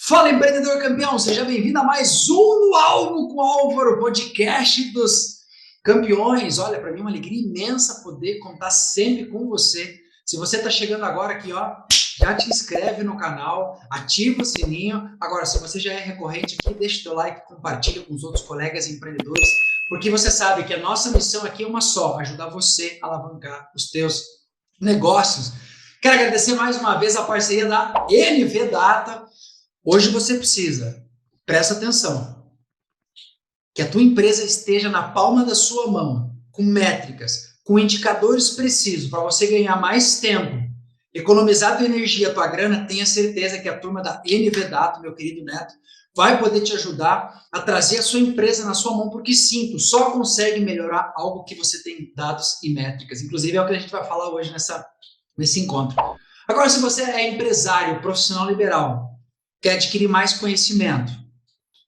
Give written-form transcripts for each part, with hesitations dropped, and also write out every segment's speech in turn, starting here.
Fala, empreendedor campeão, seja bem-vindo a mais um no Algo com Álvaro, podcast dos campeões. Olha, para mim é uma alegria imensa poder contar sempre com você. Se você está chegando agora aqui, ó, já te inscreve no canal, ativa o sininho. Agora, se você já é recorrente aqui, deixa o teu like, compartilha com os outros colegas empreendedores, porque você sabe que a nossa missão aqui é uma só, ajudar você a alavancar os teus negócios. Quero agradecer mais uma vez a parceria da NV Data. Hoje você precisa, presta atenção, que a tua empresa esteja na palma da sua mão, com métricas, com indicadores precisos, para você ganhar mais tempo, economizar tua energia, tua grana. Tenha certeza que a turma da NV Data, meu querido Neto, vai poder te ajudar a trazer a sua empresa na sua mão, porque sim, tu só consegue melhorar algo que você tem dados e métricas. Inclusive é o que a gente vai falar hoje nesse encontro. Agora, se você é empresário, profissional liberal, quer adquirir mais conhecimento,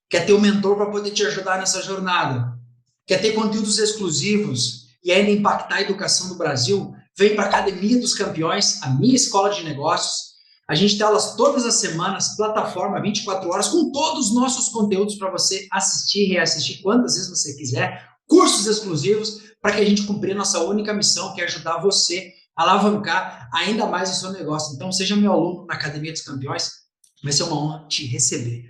quer ter um mentor para poder te ajudar nessa jornada, quer ter conteúdos exclusivos e ainda impactar a educação do Brasil, vem para a Academia dos Campeões, a minha escola de negócios. A gente tem aulas todas as semanas, plataforma 24 horas, com todos os nossos conteúdos para você assistir e reassistir quantas vezes você quiser, cursos exclusivos para que a gente cumprir a nossa única missão, que é ajudar você a alavancar ainda mais o seu negócio. Então, seja meu aluno na Academia dos Campeões, vai ser uma honra te receber.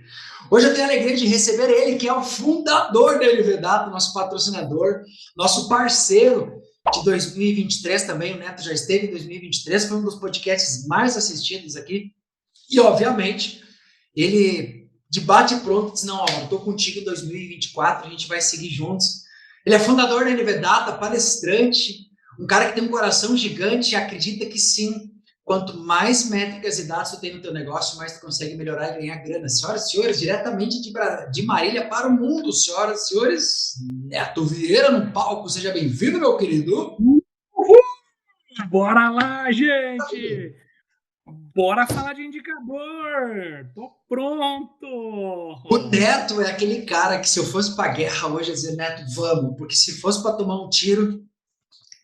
Hoje eu tenho a alegria de receber ele, que é o fundador da LV Data, nosso patrocinador, nosso parceiro de 2023 também. O Neto já esteve em 2023, foi um dos podcasts mais assistidos aqui. E, obviamente, ele de bate pronto disse: não, Álvaro, estou contigo em 2024, a gente vai seguir juntos. Ele é fundador da LV Data, palestrante, um cara que tem um coração gigante e acredita que sim, quanto mais métricas e dados tu tem no teu negócio, mais tu consegue melhorar e ganhar grana. Senhoras e senhores, diretamente de Marília para o mundo, senhoras e senhores, Neto Vieira no palco. Seja bem-vindo, meu querido. Uhul! Bora lá, gente! Bora falar de indicador! Tô O pronto! Neto é aquele cara que, se eu fosse para guerra hoje, eu ia dizer: Neto, vamos, porque se fosse para tomar um tiro,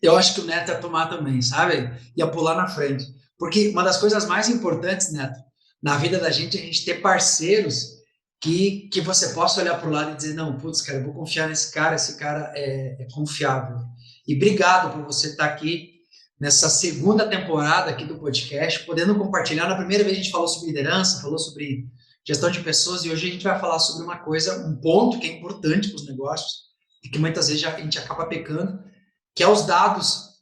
eu acho que o Neto ia tomar também, sabe? Ia pular na frente. Porque uma das coisas mais importantes, Neto, na vida da gente é a gente ter parceiros que você possa olhar para o lado e dizer: não, putz, cara, eu vou confiar nesse cara, esse cara é confiável. E obrigado por você estar aqui nessa segunda temporada aqui do podcast, podendo compartilhar. Na primeira vez a gente falou sobre liderança, falou sobre gestão de pessoas, e hoje a gente vai falar sobre uma coisa, um ponto que é importante para os negócios e que muitas vezes a gente acaba pecando, que é os dados,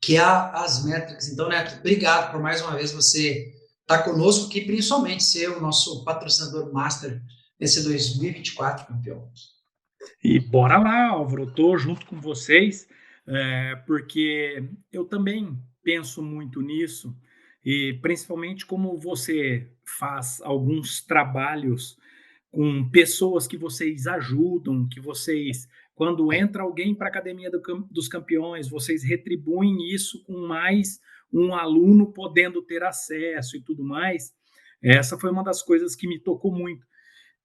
que é as métricas. Então, Neto, obrigado por mais uma vez você estar conosco aqui, principalmente ser o nosso patrocinador master nesse 2024, campeão. E bora lá, Álvaro! Tô junto com vocês, porque eu também penso muito nisso, e principalmente como você faz alguns trabalhos com pessoas que vocês ajudam, que vocês, quando entra alguém para a Academia dos Campeões, vocês retribuem isso com mais um aluno podendo ter acesso e tudo mais. Essa foi uma das coisas que me tocou muito,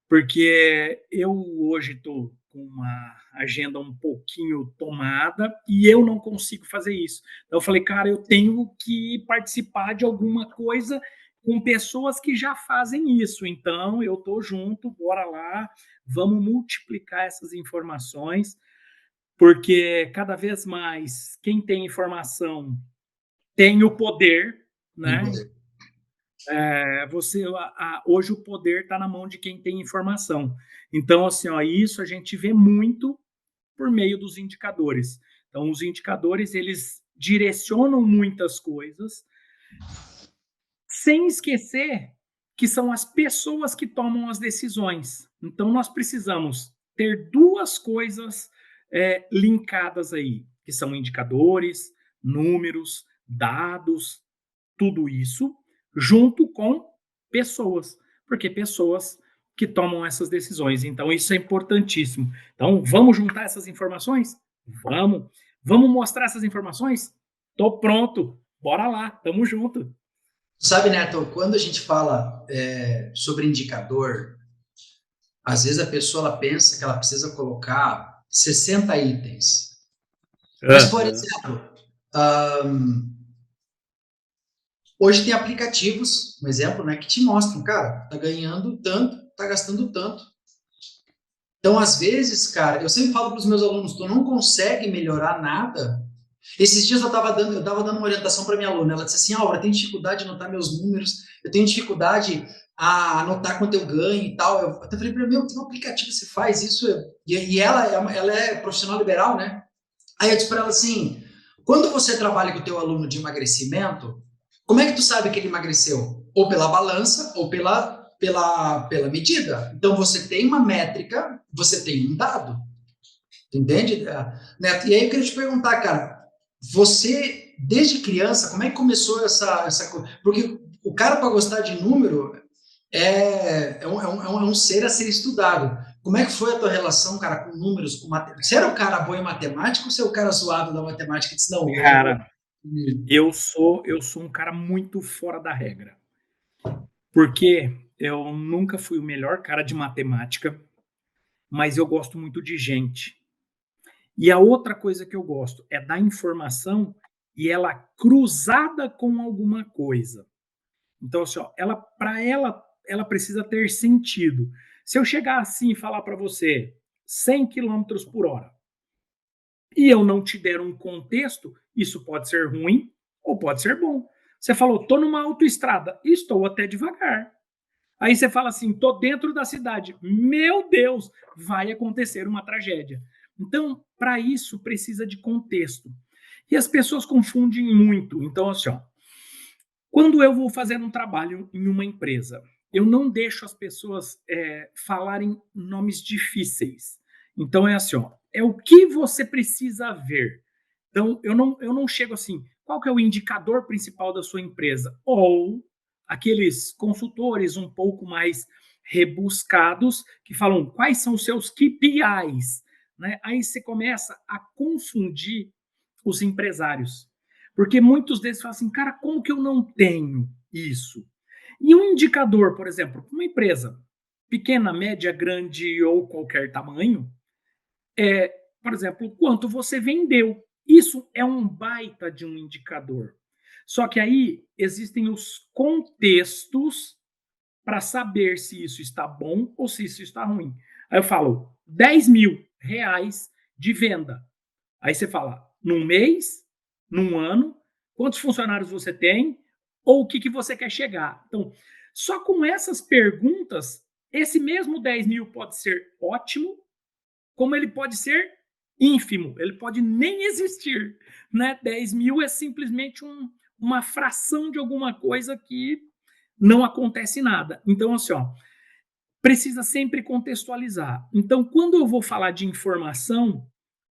porque eu hoje estou com uma agenda um pouquinho tomada e eu não consigo fazer isso. Então eu falei, cara, eu tenho que participar de alguma coisa com pessoas que já fazem isso. Então eu estou junto, bora lá, vamos multiplicar essas informações, porque cada vez mais quem tem informação tem o poder, Tem né? poder. Hoje o poder está na mão de quem tem informação. Então, assim, ó, isso a gente vê muito por meio dos indicadores. Então, os indicadores, eles direcionam muitas coisas, sem esquecer que são as pessoas que tomam as decisões. Então, nós precisamos ter duas coisas linkadas aí, que são indicadores, números, dados, tudo isso, junto com pessoas, porque pessoas que tomam essas decisões. Então, isso é importantíssimo. Então, vamos juntar essas informações? Vamos. Vamos mostrar essas informações? Tô pronto. Bora lá, tamo junto. Sabe, Neto, quando a gente fala sobre indicador, às vezes a pessoa ela pensa que ela precisa colocar 60 itens. Mas, por Aham. exemplo, Hoje tem aplicativos, um exemplo, né, que te mostram, cara, tá ganhando tanto, tá gastando tanto. Então, às vezes, cara, eu sempre falo para os meus alunos, tu não consegue melhorar nada. Esses dias eu tava dando uma orientação para minha aluna, ela disse assim, Aura, eu tenho dificuldade de anotar meus números, eu tenho dificuldade a anotar quanto eu ganho e tal. Eu até falei para meu, tem um aplicativo que você faz isso, e ela é profissional liberal, né? Aí eu disse para ela assim, quando você trabalha com o teu aluno de emagrecimento, como é que tu sabe que ele emagreceu? Ou pela balança, ou pela medida. Então, você tem uma métrica, você tem um dado. Entende, Neto? E aí eu queria te perguntar, cara, você, desde criança, como é que começou essa coisa? Porque o cara, para gostar de número, é um ser a ser estudado. Como é que foi a tua relação, cara, com números, com matemática? Você era o cara bom em matemática ou você é o cara zoado da matemática que disse, não, eu vou... Cara, eu sou um cara muito fora da regra, porque eu nunca fui o melhor cara de matemática, mas eu gosto muito de gente. E a outra coisa que eu gosto é da informação e ela cruzada com alguma coisa. Então, assim, ó, ela precisa ter sentido. Se eu chegar assim e falar para você 100 quilômetros por hora e eu não te der um contexto, isso pode ser ruim ou pode ser bom. Você falou, estou numa autoestrada, estou até devagar. Aí você fala assim, estou dentro da cidade. Meu Deus, vai acontecer uma tragédia. Então, para isso, precisa de contexto. E as pessoas confundem muito. Então, assim, ó, quando eu vou fazer um trabalho em uma empresa, eu não deixo as pessoas falarem nomes difíceis. Então, é assim, ó, é o que você precisa ver. Então, eu não chego assim, qual que é o indicador principal da sua empresa? Ou aqueles consultores um pouco mais rebuscados que falam quais são os seus KPIs, né? Aí você começa a confundir os empresários. Porque muitos deles falam assim, cara, como que eu não tenho isso? E um indicador, por exemplo, uma empresa pequena, média, grande ou qualquer tamanho, é, por exemplo, o quanto você vendeu. Isso é um baita de um indicador. Só que aí existem os contextos para saber se isso está bom ou se isso está ruim. Aí eu falo, R$ 10.000 de venda. Aí você fala, num mês, num ano, quantos funcionários você tem ou o que você quer chegar. Então, só com essas perguntas, esse mesmo 10.000 pode ser ótimo, como ele pode ser ínfimo, ele pode nem existir. Né? 10.000 é simplesmente uma fração de alguma coisa que não acontece nada. Então, assim, ó, precisa sempre contextualizar. Então, quando eu vou falar de informação,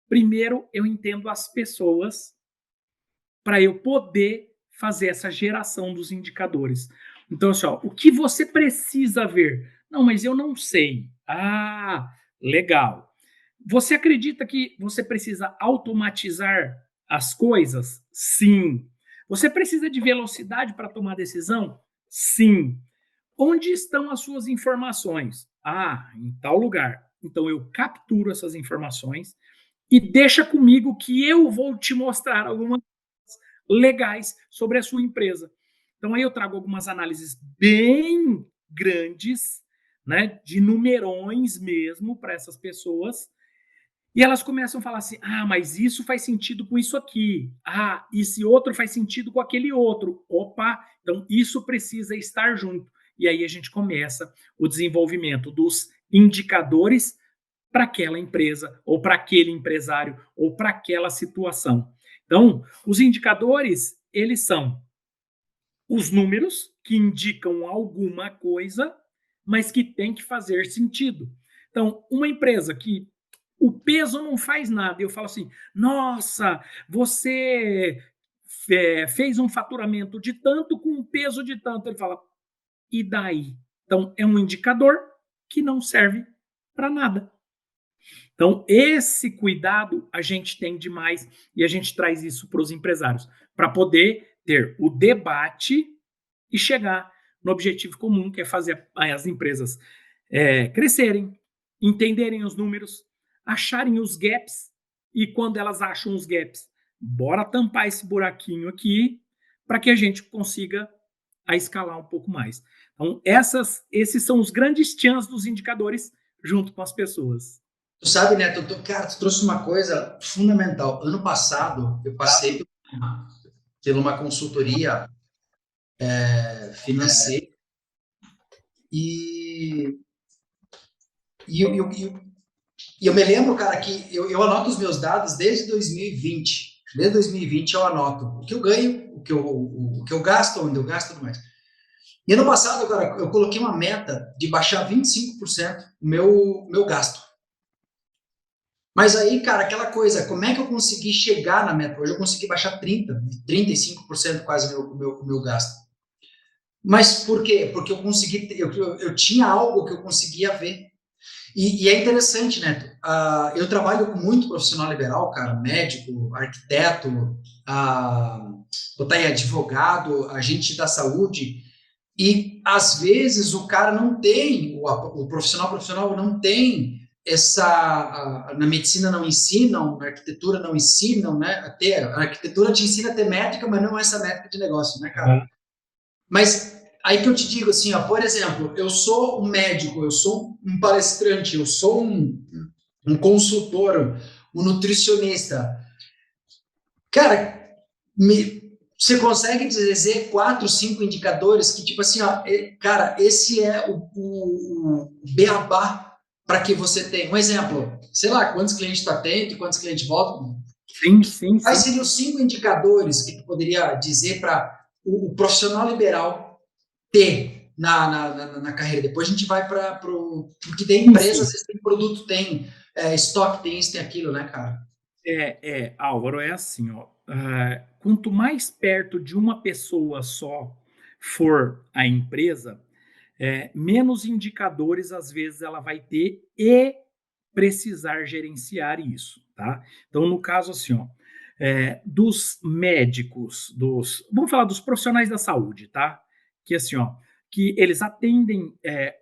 primeiro eu entendo as pessoas para eu poder fazer essa geração dos indicadores. Então, assim, ó, o que você precisa ver? Não, mas eu não sei. Ah, legal. Você acredita que você precisa automatizar as coisas? Sim. Você precisa de velocidade para tomar decisão? Sim. Onde estão as suas informações? Ah, em tal lugar. Então eu capturo essas informações e deixa comigo que eu vou te mostrar algumas legais sobre a sua empresa. Então aí eu trago algumas análises bem grandes, né, de numerões mesmo para essas pessoas, e elas começam a falar assim: ah, mas isso faz sentido com isso aqui. Ah, esse outro faz sentido com aquele outro. Opa, então isso precisa estar junto. E aí a gente começa o desenvolvimento dos indicadores para aquela empresa, ou para aquele empresário, ou para aquela situação. Então, os indicadores, eles são os números que indicam alguma coisa, mas que tem que fazer sentido. Então, uma empresa que o peso não faz nada, e eu falo assim, nossa, você fez um faturamento de tanto com um peso de tanto. Ele fala, e daí? Então, é um indicador que não serve para nada. Então, esse cuidado a gente tem demais e a gente traz isso para os empresários, para poder ter o debate e chegar no objetivo comum, que é fazer as empresas crescerem, entenderem os números, acharem os gaps, e quando elas acham os gaps, bora tampar esse buraquinho aqui para que a gente consiga a escalar um pouco mais. Então, esses são os grandes tchan's dos indicadores junto com as pessoas. Tu sabe, Neto, cara, tu trouxe uma coisa fundamental. Ano passado, eu passei por uma consultoria financeira e, e, eu me lembro, cara, que eu anoto os meus dados desde 2020. Desde 2020 eu anoto o que eu ganho, o que eu gasto, onde eu gasto e tudo mais. E ano passado, cara, eu coloquei uma meta de baixar 25% o meu gasto. Mas aí, cara, aquela coisa, como é que eu consegui chegar na meta? Hoje eu consegui baixar 35% quase o meu gasto. Mas por quê? Porque eu consegui, eu tinha algo que eu conseguia ver. E é interessante, Neto. Eu trabalho com muito profissional liberal, cara, médico, arquiteto, botar aí advogado, agente da saúde. E às vezes o cara não tem, o profissional não tem na medicina não ensinam, na arquitetura não ensinam, né? Até a arquitetura te ensina a ter métrica, mas não essa métrica de negócio, né, cara? Uhum. Mas aí que eu te digo assim, ó, por exemplo, eu sou um médico, eu sou um palestrante, eu sou um consultor, um nutricionista. Cara, você consegue dizer 4, 5 indicadores que, tipo assim, ó, cara, esse é o beabá para que você tenha. Um exemplo, sei lá, quantos clientes tu atende, quantos clientes voltam. Sim, sim, Quais sim. seriam os 5 indicadores que tu poderia dizer para o profissional liberal ter na carreira? Depois a gente vai para o. Porque tem empresas, às vezes tem produto, tem estoque, tem isso, tem aquilo, né, cara? Álvaro, é assim, ó, quanto mais perto de uma pessoa só for a empresa, menos indicadores às vezes ela vai ter e precisar gerenciar isso, tá? Então, no caso assim, ó, dos médicos, vamos falar dos profissionais da saúde, tá? Que assim, ó, que eles atendem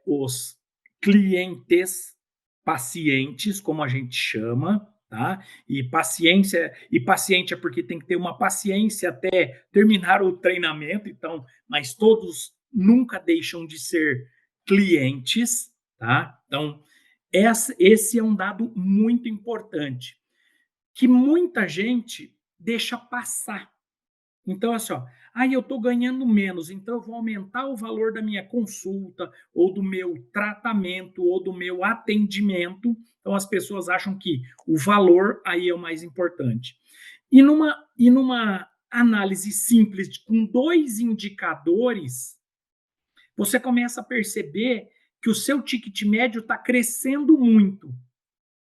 os clientes, pacientes, como a gente chama, tá? E paciente é porque tem que ter uma paciência até terminar o treinamento, então, mas todos nunca deixam de ser clientes, tá? Então, esse é um dado muito importante, que muita gente deixa passar. Então, assim, ó, eu estou ganhando menos, então eu vou aumentar o valor da minha consulta, ou do meu tratamento, ou do meu atendimento. Então, as pessoas acham que o valor aí é o mais importante. E numa análise simples, com 2 indicadores, você começa a perceber que o seu ticket médio está crescendo muito.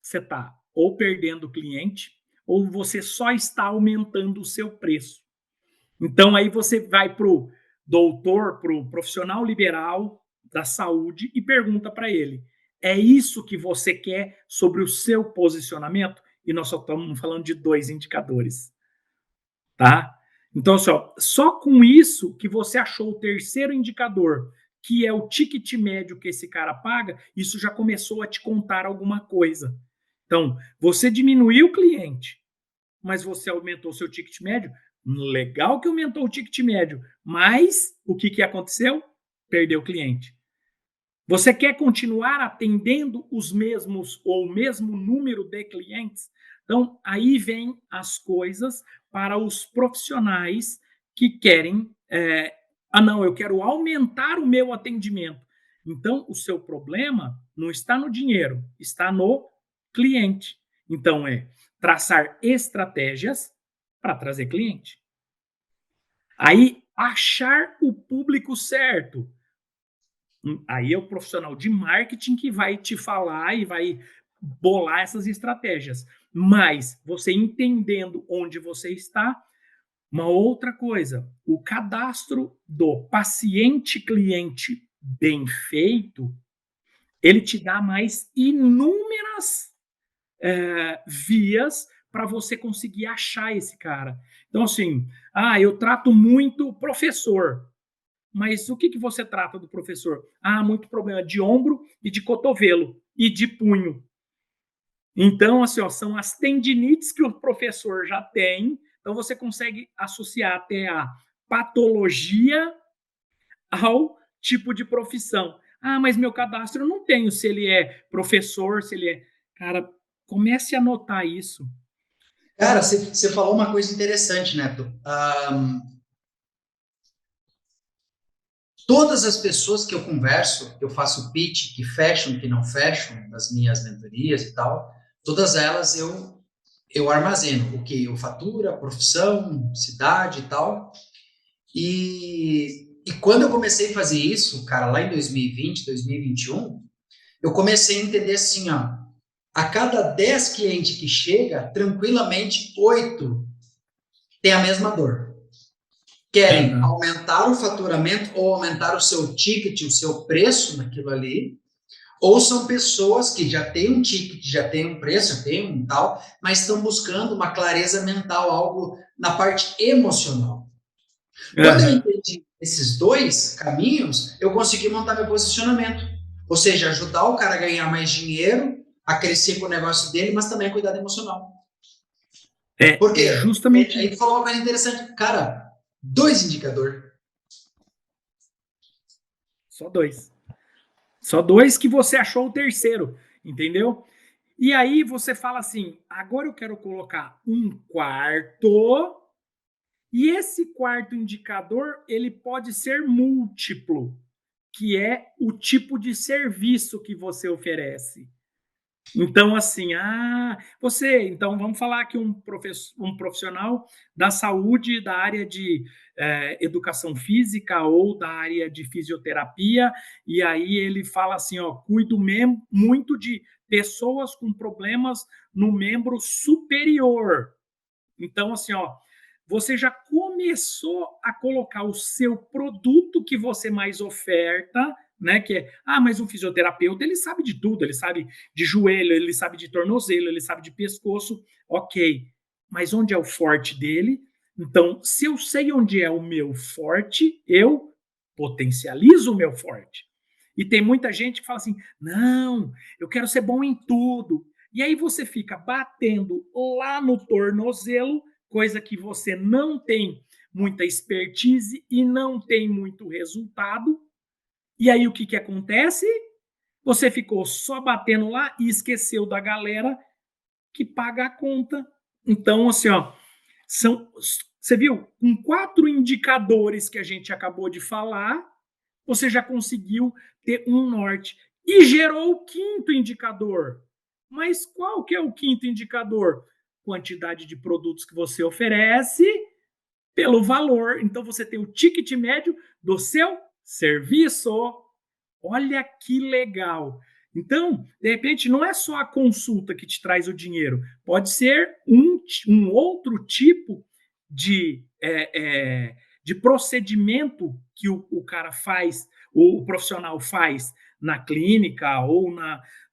Você está ou perdendo cliente, ou você só está aumentando o seu preço. Então, aí você vai para o doutor, para o profissional liberal da saúde e pergunta para ele: é isso que você quer sobre o seu posicionamento? E nós só estamos falando de 2 indicadores, tá? Então, só com isso que você achou o terceiro indicador, que é o ticket médio que esse cara paga, isso já começou a te contar alguma coisa. Então, você diminuiu o cliente, mas você aumentou o seu ticket médio. Legal que aumentou o ticket médio, mas o que aconteceu? Perdeu o cliente. Você quer continuar atendendo os mesmos ou o mesmo número de clientes? Então, aí vem as coisas para os profissionais que querem. Não, eu quero aumentar o meu atendimento. Então, o seu problema não está no dinheiro, está no cliente. Então, traçar estratégias para trazer cliente. Aí, achar o público certo. Aí é o profissional de marketing que vai te falar e vai bolar essas estratégias. Mas você entendendo onde você está, uma outra coisa, o cadastro do paciente-cliente bem feito, ele te dá mais inúmeras vias para você conseguir achar esse cara. Então, assim, eu trato muito professor. Mas o que você trata do professor? Muito problema de ombro e de cotovelo e de punho. Então, assim, são as tendinites que o professor já tem. Então, você consegue associar até a patologia ao tipo de profissão. Ah, mas meu cadastro eu não tenho se ele é professor, se ele é. Cara, comece a anotar isso. Cara, você falou uma coisa interessante, Neto. Todas as pessoas que eu converso, que eu faço pitch, que fecham, que não fecham, das minhas mentorias e tal, todas elas eu armazeno o que eu faturo, a profissão, cidade e tal. E quando eu comecei a fazer isso, cara, lá em 2020, 2021, eu comecei a entender assim, ó, a cada 10 clientes que chega, tranquilamente 8 têm a mesma dor. Querem Uhum. aumentar o faturamento ou aumentar o seu ticket, o seu preço naquilo ali, ou são pessoas que já têm um ticket, já têm um preço, já têm um tal, mas estão buscando uma clareza mental, algo na parte emocional. Quando eu Uhum. entendi esses dois caminhos, eu consegui montar meu posicionamento. Ou seja, ajudar o cara a ganhar mais dinheiro, a crescer com o negócio dele, mas também a cuidar do emocional. É Porque justamente aí tu isso. falou uma coisa interessante. Cara, dois indicadores. Só dois. Só dois que você achou o terceiro, entendeu? E aí você fala assim: agora eu quero colocar um quarto, e esse quarto indicador ele pode ser múltiplo, que é o tipo de serviço que você oferece. Então, assim, então vamos falar que um profissional da saúde, da área de educação física ou da área de fisioterapia, e aí ele fala assim, ó, cuido muito de pessoas com problemas no membro superior. Então, assim, ó, você já começou a colocar o seu produto que você mais oferta, né? Que é, mas um fisioterapeuta ele sabe de tudo, ele sabe de joelho, ele sabe de tornozelo, ele sabe de pescoço, ok. Mas onde é o forte dele? Então, se eu sei onde é o meu forte, eu potencializo o meu forte. E tem muita gente que fala assim: não, eu quero ser bom em tudo. E aí você fica batendo lá no tornozelo, coisa que você não tem muita expertise e não tem muito resultado. E aí o que, que acontece? Você ficou só batendo lá e esqueceu da galera que paga a conta. Então, assim, ó, você viu? Com 4 indicadores que a gente acabou de falar, você já conseguiu ter um norte. E gerou o quinto indicador. Mas qual que é o quinto indicador? Quantidade de produtos que você oferece pelo valor. Então você tem o ticket médio do seu serviço. Olha que legal. Então, de repente, não é só a consulta que te traz o dinheiro, pode ser um outro tipo de, de procedimento que o cara faz, o profissional faz na clínica ou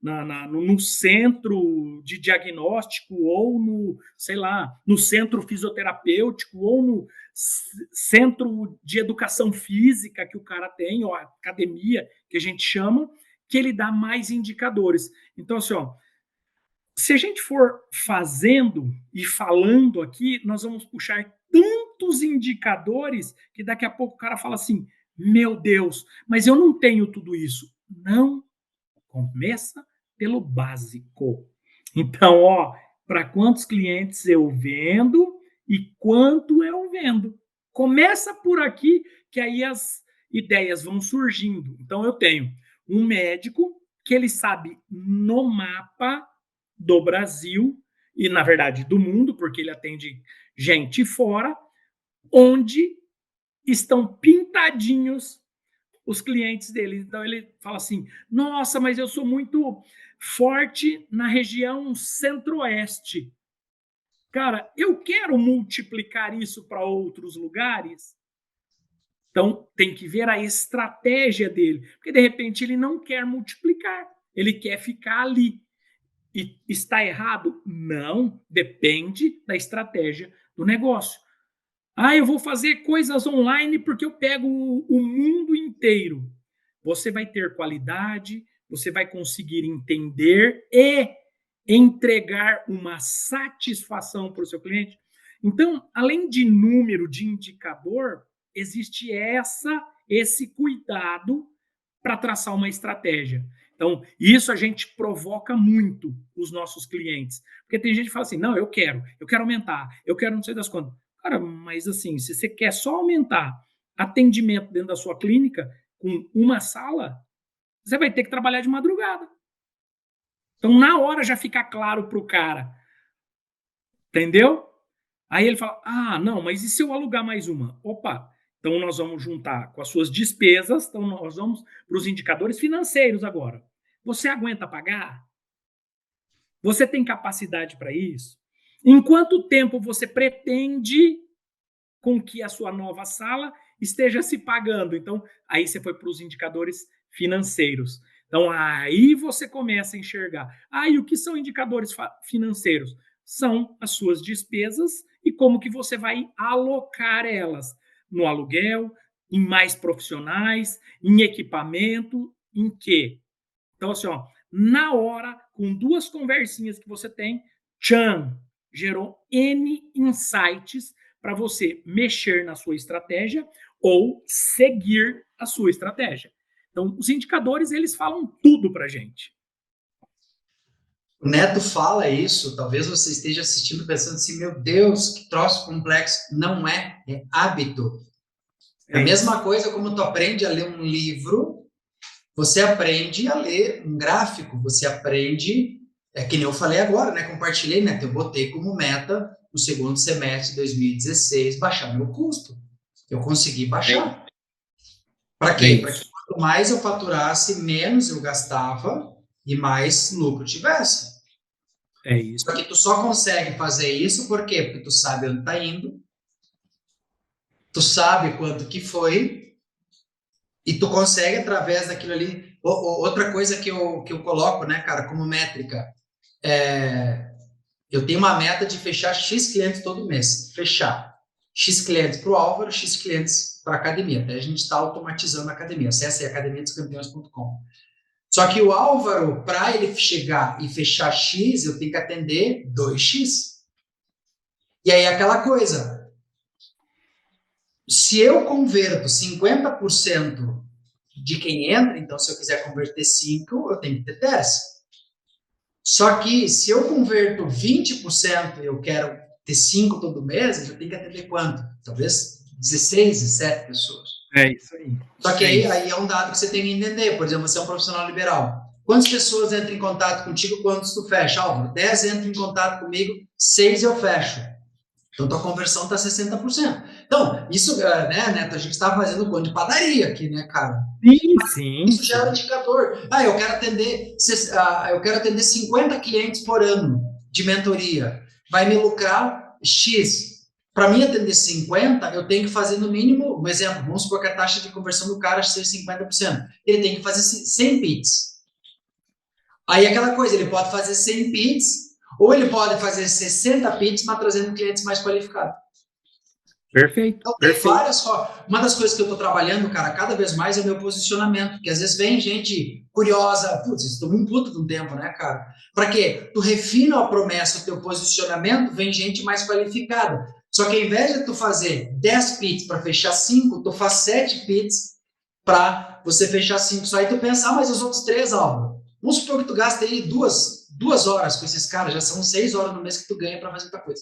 no centro de diagnóstico ou no, sei lá, no centro fisioterapêutico ou no centro de educação física que o cara tem, ou academia, que a gente chama, que ele dá mais indicadores. Então, assim, ó, se a gente for fazendo e falando aqui, nós vamos puxar tantos indicadores que daqui a pouco o cara fala assim: meu Deus, mas eu não tenho tudo isso. Não, começa pelo básico. Então, ó, para quantos clientes eu vendo e quanto eu vendo. Começa por aqui, que aí as ideias vão surgindo. Então, eu tenho um médico que ele sabe no mapa do Brasil e, na verdade, do mundo, porque ele atende gente fora, onde estão pintadinhos os clientes dele. Então ele fala assim: nossa, mas eu sou muito forte na região centro-oeste. Cara, eu quero multiplicar isso para outros lugares. Então tem que ver a estratégia dele, porque de repente ele não quer multiplicar, ele quer ficar ali. E está errado? Não, depende da estratégia do negócio. Eu vou fazer coisas online porque eu pego o mundo inteiro. Você vai ter qualidade, você vai conseguir entender e entregar uma satisfação para o seu cliente. Então, além de número, de indicador, existe esse cuidado para traçar uma estratégia. Então, isso a gente provoca muito os nossos clientes. Porque tem gente que fala assim, não, eu quero aumentar, eu quero não sei das quantas. Cara, mas assim, se você quer só aumentar atendimento dentro da sua clínica com uma sala, você vai ter que trabalhar de madrugada. Então, na hora já fica claro para o cara, entendeu? Aí ele fala, não, mas e se eu alugar mais uma? Opa, então nós vamos juntar com as suas despesas, então nós vamos para os indicadores financeiros agora. Você aguenta pagar? Você tem capacidade para isso? Em quanto tempo você pretende com que a sua nova sala esteja se pagando? Então, aí você foi para os indicadores financeiros. Então, aí você começa a enxergar. E o que são indicadores financeiros? São as suas despesas e como que você vai alocar elas no aluguel, em mais profissionais, em equipamento, em quê? Então, assim, na hora, com duas conversinhas que você tem, tchan, gerou N insights para você mexer na sua estratégia ou seguir a sua estratégia. Então, os indicadores, eles falam tudo para a gente. O Neto fala isso, talvez você esteja assistindo pensando assim, meu Deus, que troço complexo. Não é, é hábito. É a mesma coisa como tu aprende a ler um livro, você aprende a ler um gráfico, você aprende, é que nem eu falei agora, né? Compartilhei, né? Eu botei como meta no segundo semestre de 2016 baixar meu custo. Eu consegui baixar. Para quê? Para que quanto mais eu faturasse, menos eu gastava e mais lucro tivesse. É isso. Só que tu só consegue fazer isso por quê? Porque tu sabe onde tá indo, tu sabe quanto que foi e tu consegue através daquilo ali. Outra coisa que eu coloco, né, cara, como métrica, eu tenho uma meta de fechar X clientes todo mês. Fechar X clientes para o Álvaro, X clientes para a academia. Até a gente está automatizando a academia. Acesse aí academiadoscampeões.com. Só que o Álvaro, para ele chegar e fechar X, eu tenho que atender 2X. E aí aquela coisa, se eu converto 50% de quem entra, então se eu quiser converter 5, eu tenho que ter 10. Só que se eu converto 20% e eu quero ter 5 todo mês, eu tenho que atender quanto? Talvez 16, 17 pessoas. É isso aí. Só que aí é um dado que você tem que entender. Por exemplo, você é um profissional liberal. Quantas pessoas entram em contato contigo, quantos tu fecha? 10 entram em contato comigo, 6 eu fecho. Então, tua conversão está 60%. Então, isso, né, Neto, a gente está fazendo conta de padaria aqui, né, cara? Sim. Isso já é um indicador. Eu quero atender 50 clientes por ano de mentoria. Vai me lucrar X. Para mim atender 50, eu tenho que fazer no mínimo, um exemplo, vamos supor que a taxa de conversão do cara seja 50%. Ele tem que fazer 100 pits. Aí aquela coisa, ele pode fazer 100 pits, ou ele pode fazer 60 pits, mas trazendo clientes mais qualificados. Perfeito. Então, tem várias formas. Uma das coisas que eu estou trabalhando, cara, cada vez mais é o meu posicionamento, porque às vezes vem gente curiosa, putz, estou um puto de um tempo, né, cara? Para quê? Tu refina a promessa, o teu posicionamento, vem gente mais qualificada. Só que ao invés de tu fazer 10 pits para fechar 5, tu faz 7 pits para você fechar 5. Só aí tu pensa, mas os outros 3, Álvaro? Vamos supor que tu gasta aí duas horas com esses caras, já são 6 horas no mês que tu ganha para fazer outra coisa.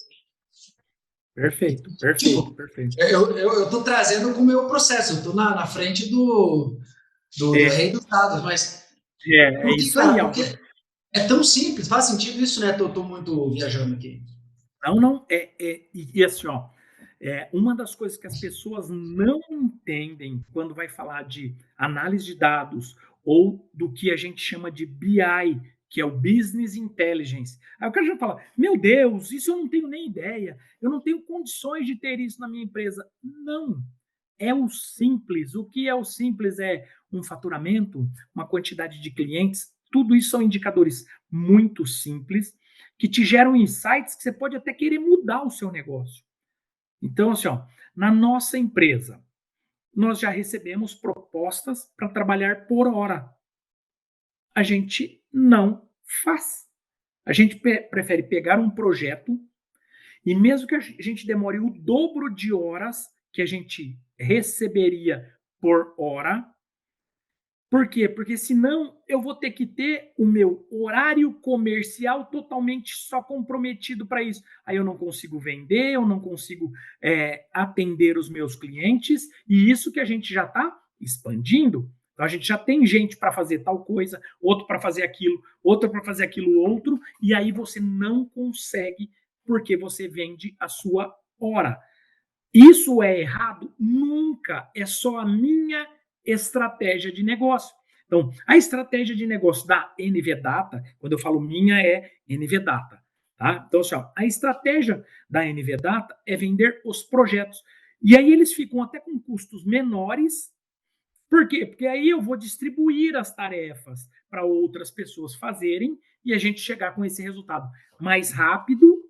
Perfeito. Tipo, eu tô trazendo com o meu processo, eu tô na frente do rei dos dados, mas é isso cara, aí, porque é tão simples, faz sentido isso, né? Tô muito viajando aqui. Não, e assim, uma das coisas que as pessoas não entendem quando vai falar de análise de dados ou do que a gente chama de BI, que é o Business Intelligence. Aí o cara já fala, meu Deus, isso eu não tenho nem ideia, eu não tenho condições de ter isso na minha empresa. Não, é o simples. O que é o simples é um faturamento, uma quantidade de clientes, tudo isso são indicadores muito simples que te geram insights que você pode até querer mudar o seu negócio. Então, assim, na nossa empresa, nós já recebemos propostas para trabalhar por hora. A gente não faz. A gente prefere pegar um projeto e mesmo que a gente demore o dobro de horas que a gente receberia por hora. Por quê? Porque senão eu vou ter que ter o meu horário comercial totalmente só comprometido para isso. Aí eu não consigo vender, eu não consigo atender os meus clientes, e isso que a gente já está expandindo. Então a gente já tem gente para fazer tal coisa, outro para fazer aquilo, outro para fazer aquilo outro, e aí você não consegue porque você vende a sua hora. Isso é errado? Nunca. É só a minha estratégia de negócio. Então, a estratégia de negócio da NV Data, quando eu falo minha, é NV Data. Tá? Então, assim, ó, a estratégia da NV Data é vender os projetos. E aí eles ficam até com custos menores. Por quê? Porque aí eu vou distribuir as tarefas para outras pessoas fazerem e a gente chegar com esse resultado mais rápido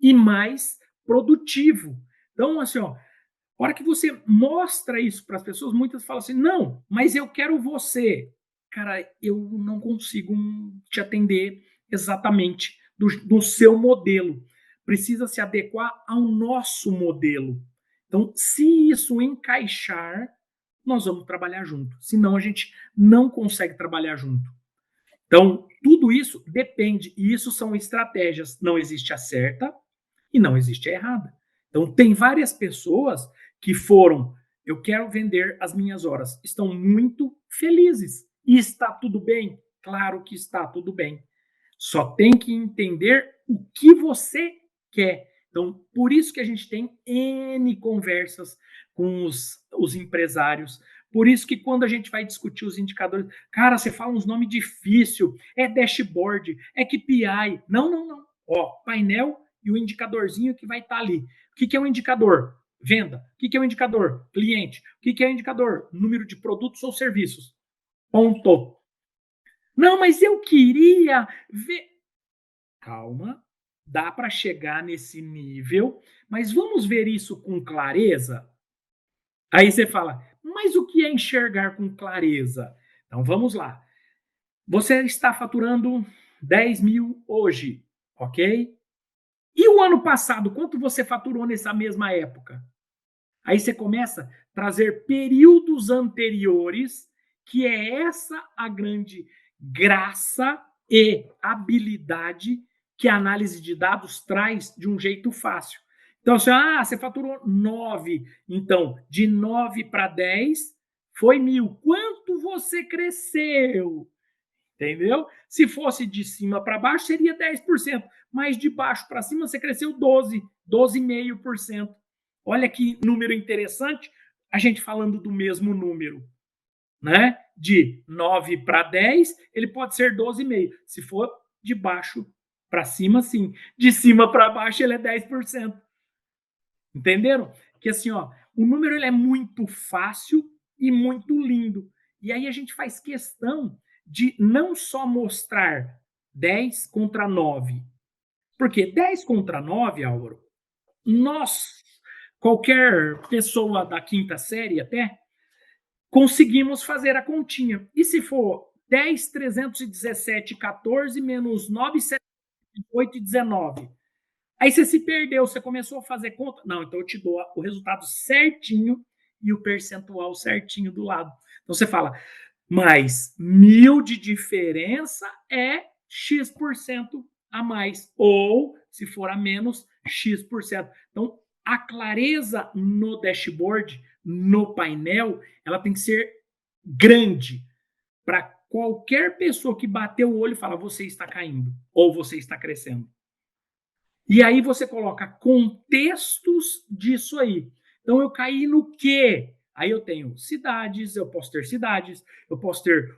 e mais produtivo. Então, assim, ó, a hora que você mostra isso para as pessoas, muitas falam assim: não, mas eu quero você. Cara, eu não consigo te atender exatamente do seu modelo. Precisa se adequar ao nosso modelo. Então, se isso encaixar, nós vamos trabalhar junto. Senão, a gente não consegue trabalhar junto. Então, tudo isso depende, e isso são estratégias. Não existe a certa e não existe a errada. Então, tem várias pessoas que foram, eu quero vender as minhas horas, estão muito felizes. E está tudo bem? Claro que está tudo bem. Só tem que entender o que você quer. Então, por isso que a gente tem N conversas com os empresários. Por isso que quando a gente vai discutir os indicadores, cara, você fala uns nomes difíceis, é dashboard, é KPI. Não, não, não. Ó, painel e o indicadorzinho que vai estar ali. O que é um indicador? Venda. O que é um indicador? Cliente. O que é um indicador? Número de produtos ou serviços. Ponto. Não, mas eu queria ver. Calma, dá para chegar nesse nível, mas vamos ver isso com clareza? Aí você fala, mas o que é enxergar com clareza? Então vamos lá. Você está faturando 10 mil hoje, ok? E o ano passado, quanto você faturou nessa mesma época? Aí você começa a trazer períodos anteriores, que é essa a grande graça e habilidade que a análise de dados traz de um jeito fácil. Então, assim, você faturou 9. Então, de 9 para 10 foi 1.000. Quanto você cresceu? Entendeu? Se fosse de cima para baixo, seria 10%. Mas de baixo para cima, você cresceu 12, 12,5%. Olha que número interessante, a gente falando do mesmo número. Né? De 9 para 10, ele pode ser 12,5. Se for de baixo para cima, sim. De cima para baixo, ele é 10%. Entenderam? Que assim, ó, o número ele é muito fácil e muito lindo. E aí a gente faz questão de não só mostrar 10 contra 9. Porque 10 contra 9, Álvaro, nós, qualquer pessoa da quinta série até, conseguimos fazer a continha. E se for 10, 317, 14 menos 9, 7, 8 e 19? Aí você se perdeu, você começou a fazer conta. Não, então eu te dou o resultado certinho e o percentual certinho do lado. Então você fala, mais 1.000 de diferença é X% a mais. Ou, se for a menos, X%. Então, a clareza no dashboard, no painel, ela tem que ser grande para qualquer pessoa que bater o olho e falar, você está caindo ou você está crescendo. E aí você coloca contextos disso aí. Então eu caí no quê? Aí eu tenho cidades, eu posso ter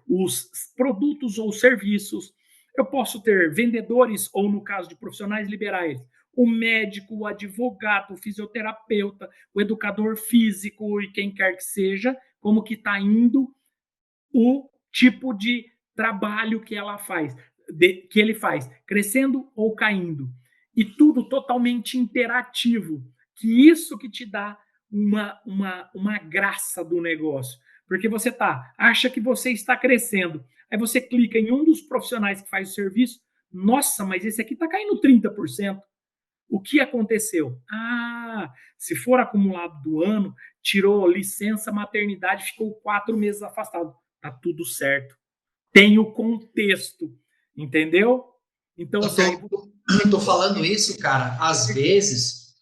os produtos ou serviços, eu posso ter vendedores, ou no caso de profissionais liberais, o médico, o advogado, o fisioterapeuta, o educador físico e quem quer que seja, como que está indo o tipo de trabalho que ela faz, que ele faz, crescendo ou caindo. E tudo totalmente interativo, que isso que te dá uma graça do negócio. Porque você acha que você está crescendo, aí você clica em um dos profissionais que faz o serviço, nossa, mas esse aqui está caindo 30%. O que aconteceu? Se for acumulado do ano, tirou licença maternidade, ficou 4 meses afastado. Tá tudo certo. Tem o contexto, entendeu? Então, Eu assim, aí tô falando isso, cara, às vezes,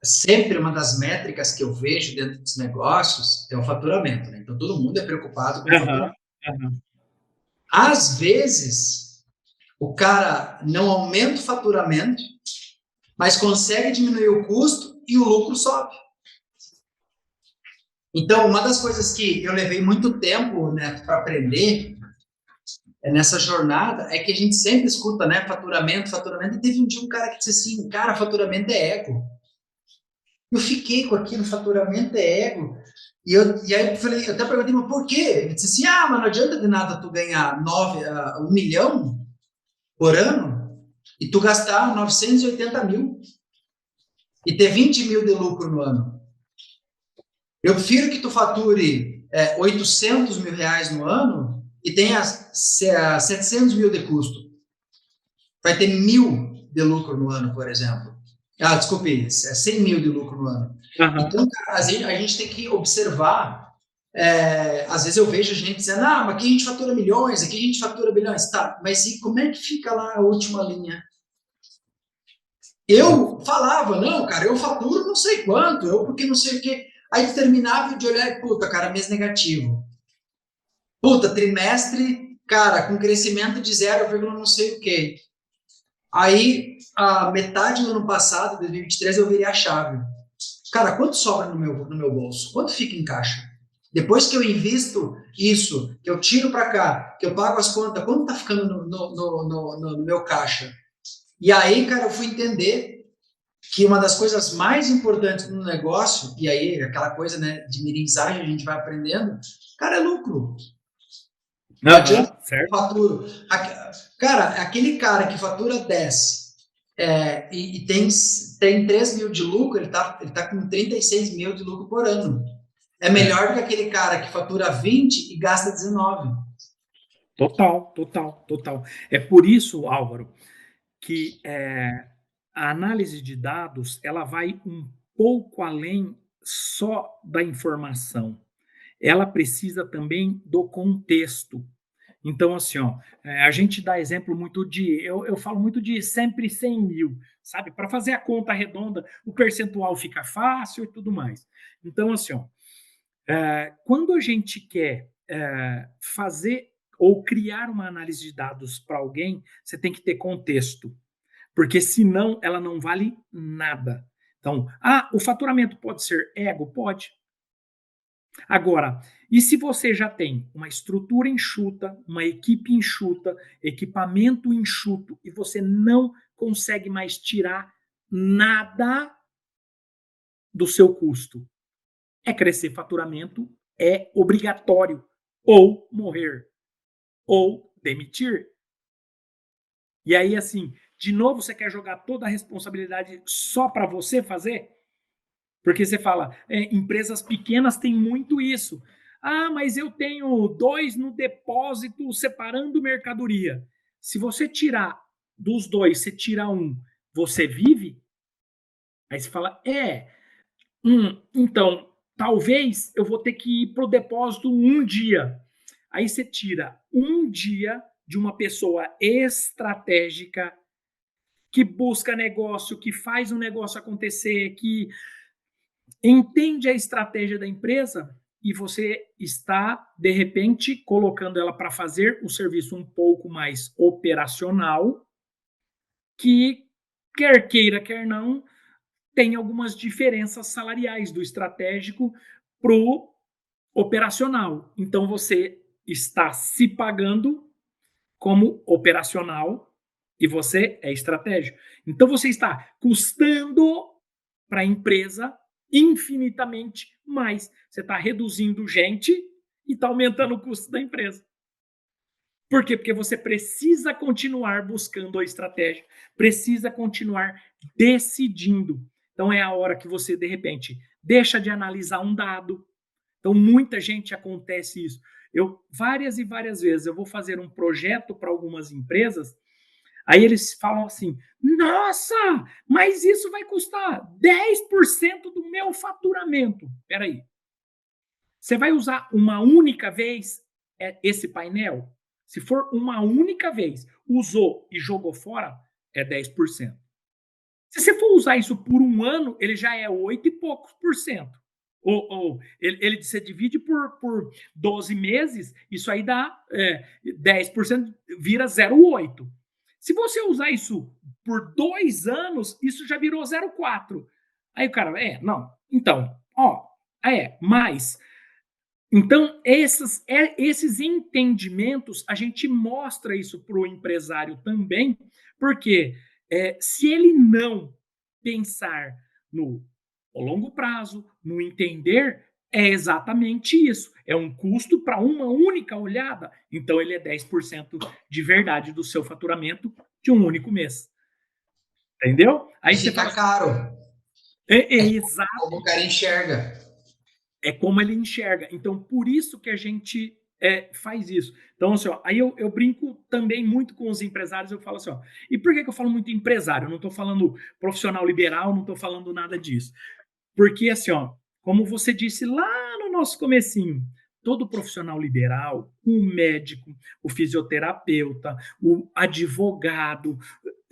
sempre uma das métricas que eu vejo dentro dos negócios é o faturamento, né? Então, todo mundo é preocupado com o aham, faturamento. aham. Às vezes, o cara não aumenta o faturamento, mas consegue diminuir o custo e o lucro sobe. Então, uma das coisas que eu levei muito tempo, né, para aprender nessa jornada é que a gente sempre escuta, né, faturamento, faturamento. E teve um dia um cara que disse assim, cara, faturamento é ego. Eu fiquei com aquilo, faturamento é ego. E aí eu falei, eu até perguntei, mas por quê? Ele disse assim, mas não adianta de nada tu ganhar 1 milhão por ano e tu gastar 980 mil e ter 20 mil de lucro no ano. Eu prefiro que tu fature 800 mil reais no ano e tenha 700 mil de custo. Vai ter 1.000 de lucro no ano, por exemplo. Desculpe, 100 mil de lucro no ano. Aham. Então, cara, a gente tem que observar. Às vezes eu vejo gente dizendo, mas aqui a gente fatura milhões, aqui a gente fatura bilhões. Tá, mas e como é que fica lá a última linha? Eu falava, não, cara, eu faturo não sei quanto, eu porque não sei o quê. Aí terminava de olhar e, puta, cara, mês negativo. Puta, trimestre, cara, com crescimento de 0, não sei o quê. Aí, a metade do ano passado, 2023, eu virei a chave. Cara, quanto sobra no meu bolso? Quanto fica em caixa? Depois que eu invisto isso, que eu tiro para cá, que eu pago as contas, quanto tá ficando no meu caixa? E aí, cara, eu fui entender que uma das coisas mais importantes no negócio, e aí aquela coisa, né, de mirinzagem a gente vai aprendendo, cara, é lucro. Não adianta Aham, certo? faturo. Cara, aquele cara que fatura 10 e tem 3 mil de lucro, ele tá com 36 mil de lucro por ano. É É. melhor do que aquele cara que fatura 20 e gasta 19. Total, total, total. É por isso, Álvaro, que a análise de dados ela vai um pouco além só da informação. Ela precisa também do contexto. Então, assim, ó, a gente dá exemplo muito eu falo muito de sempre 100 mil, sabe? Para fazer a conta redonda, o percentual fica fácil e tudo mais. Então, assim, ó, quando a gente quer fazer ou criar uma análise de dados para alguém, você tem que ter contexto, porque senão ela não vale nada. Então, o faturamento pode ser ego? Pode. Agora, e se você já tem uma estrutura enxuta, uma equipe enxuta, equipamento enxuto e você não consegue mais tirar nada do seu custo? É crescer faturamento, é obrigatório, ou morrer, ou demitir. E aí, assim, de novo, você quer jogar toda a responsabilidade só para você fazer? Porque você fala, empresas pequenas têm muito isso. Mas eu tenho 2 no depósito separando mercadoria. Se você tirar dos 2, você tira um, você vive? Aí você fala, então, talvez eu vou ter que ir para o depósito um dia. Aí você tira um dia de uma pessoa estratégica que busca negócio, que faz um negócio acontecer, que entende a estratégia da empresa e você está, de repente, colocando ela para fazer o serviço um pouco mais operacional, que, quer queira, quer não, tem algumas diferenças salariais do estratégico para o operacional. Então, você está se pagando como operacional e você é estratégico. Então, você está custando para a empresa infinitamente mais. Você está reduzindo gente e está aumentando o custo da empresa. Por quê? Porque você precisa continuar buscando a estratégia, precisa continuar decidindo. Então é a hora que você, de repente, deixa de analisar um dado. Então, muita gente acontece isso. Eu, várias e várias vezes, eu vou fazer um projeto para algumas empresas, aí eles falam assim: nossa, mas isso vai custar 10% do meu faturamento. Espera aí. Você vai usar uma única vez esse painel? Se for uma única vez, usou e jogou fora, é 10%. Se você for usar isso por um ano, ele já é 8 e poucos por cento. Ou ele se divide por 12 meses, isso aí dá 10%, vira 0,8. Se você usar isso por 2 anos, isso já virou 0,4. Aí o cara, não. Então, mais. Então, esses entendimentos, a gente mostra isso para o empresário também, porque se ele não pensar no longo prazo, no entender, é exatamente isso. É um custo para uma única olhada. Então, ele é 10% de verdade do seu faturamento de um único mês. Entendeu? Aí você fica caro. Exato. Como o cara enxerga. É como ele enxerga. Então, por isso que a gente faz isso. Então, assim, aí eu brinco também muito com os empresários, eu falo assim, e por que eu falo muito empresário? Eu não estou falando profissional liberal, não estou falando nada disso. Porque, assim, como você disse lá no nosso comecinho, todo profissional liberal, o médico, o fisioterapeuta, o advogado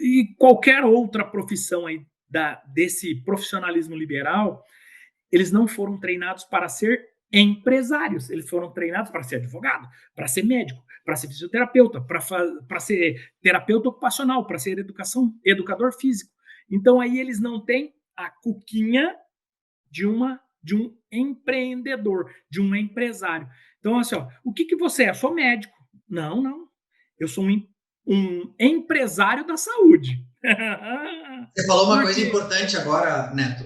e qualquer outra profissão aí desse profissionalismo liberal, eles não foram treinados para ser empresários, eles foram treinados para ser advogado, para ser médico, para ser fisioterapeuta, para ser terapeuta ocupacional, para ser educador físico. Então aí eles não têm a cuquinha de um empreendedor, de um empresário. Então, assim, o que você é? Eu sou médico. Não. Eu sou um empresário da saúde. Você falou uma coisa importante agora, Neto.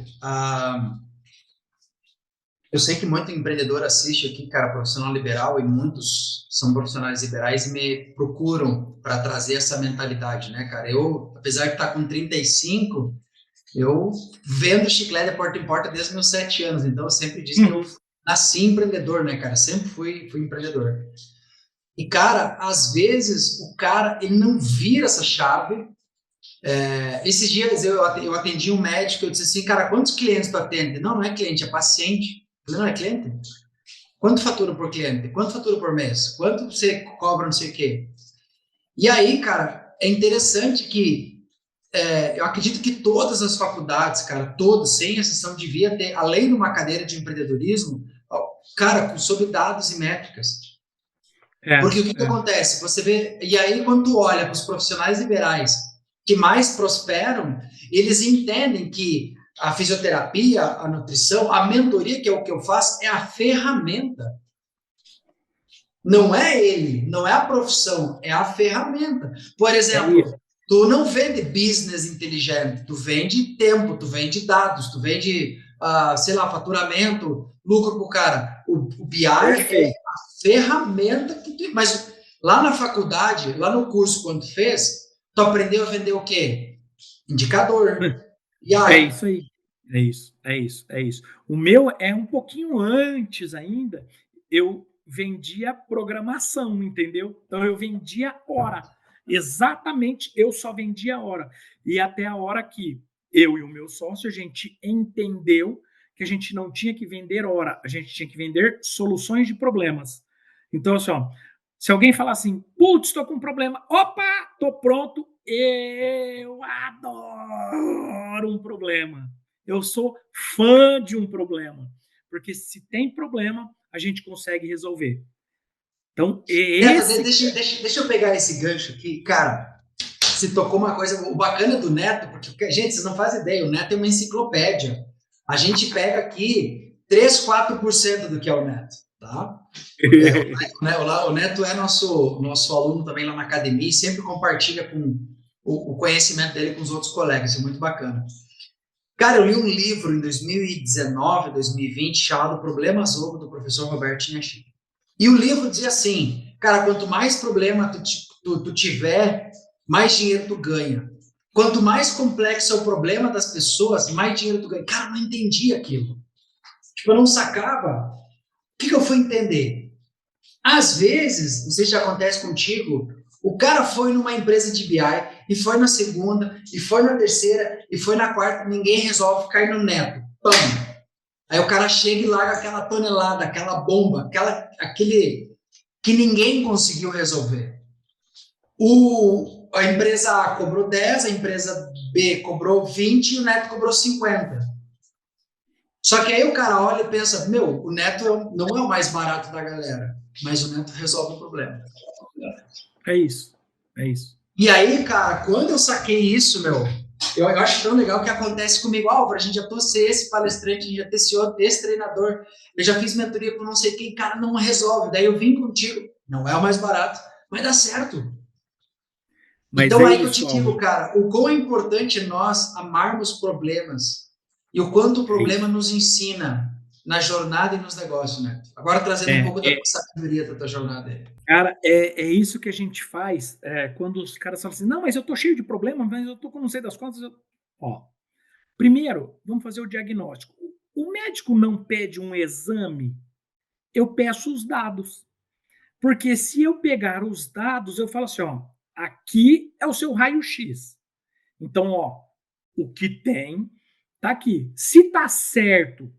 Eu sei que muito empreendedor assiste aqui, cara, profissional liberal, e muitos são profissionais liberais e me procuram para trazer essa mentalidade, né, cara? Eu, apesar de estar com 35, eu vendo chiclete de porta em porta desde meus 7 anos, então eu sempre disse que eu nasci empreendedor, né, cara? Sempre fui empreendedor. E, cara, às vezes o cara, ele não vira essa chave. Esses dias eu atendi um médico, eu disse assim, cara, quantos clientes tu atende? Não é cliente, é paciente. Eu falei, não, é cliente? Quanto fatura por cliente? Quanto fatura por mês? Quanto você cobra não sei o quê? E aí, cara, é interessante que eu acredito que todas as faculdades, cara, todas, sem exceção, devia ter, além de uma cadeira de empreendedorismo, cara, sobre dados e métricas. Porque o que acontece? Você vê, e aí quando tu olha para os profissionais liberais que mais prosperam, eles entendem que a fisioterapia, a nutrição, a mentoria, que é o que eu faço, é a ferramenta. Não é ele, não é a profissão, é a ferramenta. Por exemplo, tu não vende business inteligente, tu vende tempo, tu vende dados, tu vende, sei lá, faturamento, lucro pro cara. O BI é a ferramenta que tu... Mas lá na faculdade, lá no curso, quando tu fez, tu aprendeu a vender o quê? Indicador. E aí? É isso aí. É isso. O meu é um pouquinho antes ainda. Eu vendia programação, entendeu? Então eu vendia hora. Exatamente, eu só vendia hora. E até a hora que eu e o meu sócio, a gente entendeu que a gente não tinha que vender hora, a gente tinha que vender soluções de problemas. Então, assim, se alguém falar assim, putz, estou com um problema, opa, estou pronto, eu adoro um problema. Eu sou fã de um problema. Porque se tem problema, a gente consegue resolver. Então, deixa eu pegar esse gancho aqui. Cara, se tocou uma coisa... O bacana do Neto, porque, gente, vocês não fazem ideia, o Neto é uma enciclopédia. A gente pega aqui 3, 4% do que é o Neto, tá? O Neto é nosso aluno também lá na academia e sempre compartilha com o conhecimento dele com os outros colegas, isso é muito bacana. Cara, eu li um livro em 2019, 2020, chamado Problemas Ovo, do professor Roberto Inhachi. E o livro dizia assim, cara, quanto mais problema tu tiver, mais dinheiro tu ganha. Quanto mais complexo é o problema das pessoas, mais dinheiro tu ganha. Cara, eu não entendi aquilo. Tipo, eu não sacava. O que eu fui entender? Às vezes, não sei se já acontece contigo, o cara foi numa empresa de BI, e foi na segunda, e foi na terceira, e foi na quarta, ninguém resolve cair no Neto. Pão! Aí o cara chega e larga aquela tonelada, aquela bomba, aquele que ninguém conseguiu resolver. A empresa A cobrou 10, a empresa B cobrou 20 e o Neto cobrou 50. Só que aí o cara olha e pensa, meu, o Neto não é o mais barato da galera, mas o Neto resolve o problema. É isso, é isso. E aí, cara, quando eu saquei isso, meu, eu acho tão legal que acontece comigo, Álvaro, a gente já trouxe esse palestrante, a gente já testou esse treinador, eu já fiz mentoria com não sei quem, cara, não resolve. Daí eu vim contigo, não é o mais barato, mas dá certo. Mas Então é aí que eu te isso, digo, Álvaro. cara, o quão é importante nós amarmos problemas e o quanto o É problema isso. nos ensina na jornada e nos negócios, né? Agora trazendo um pouco da tua É, sabedoria da tua jornada aí. cara, é isso que a gente faz quando os caras falam assim, não, mas eu tô cheio de problema, mas eu tô com não sei das contas. Ó, primeiro, vamos fazer o diagnóstico. O médico não pede um exame, eu peço os dados. Porque se eu pegar os dados, eu falo assim, ó, aqui é o seu raio-x. Então, ó, o que tem tá aqui. Se tá certo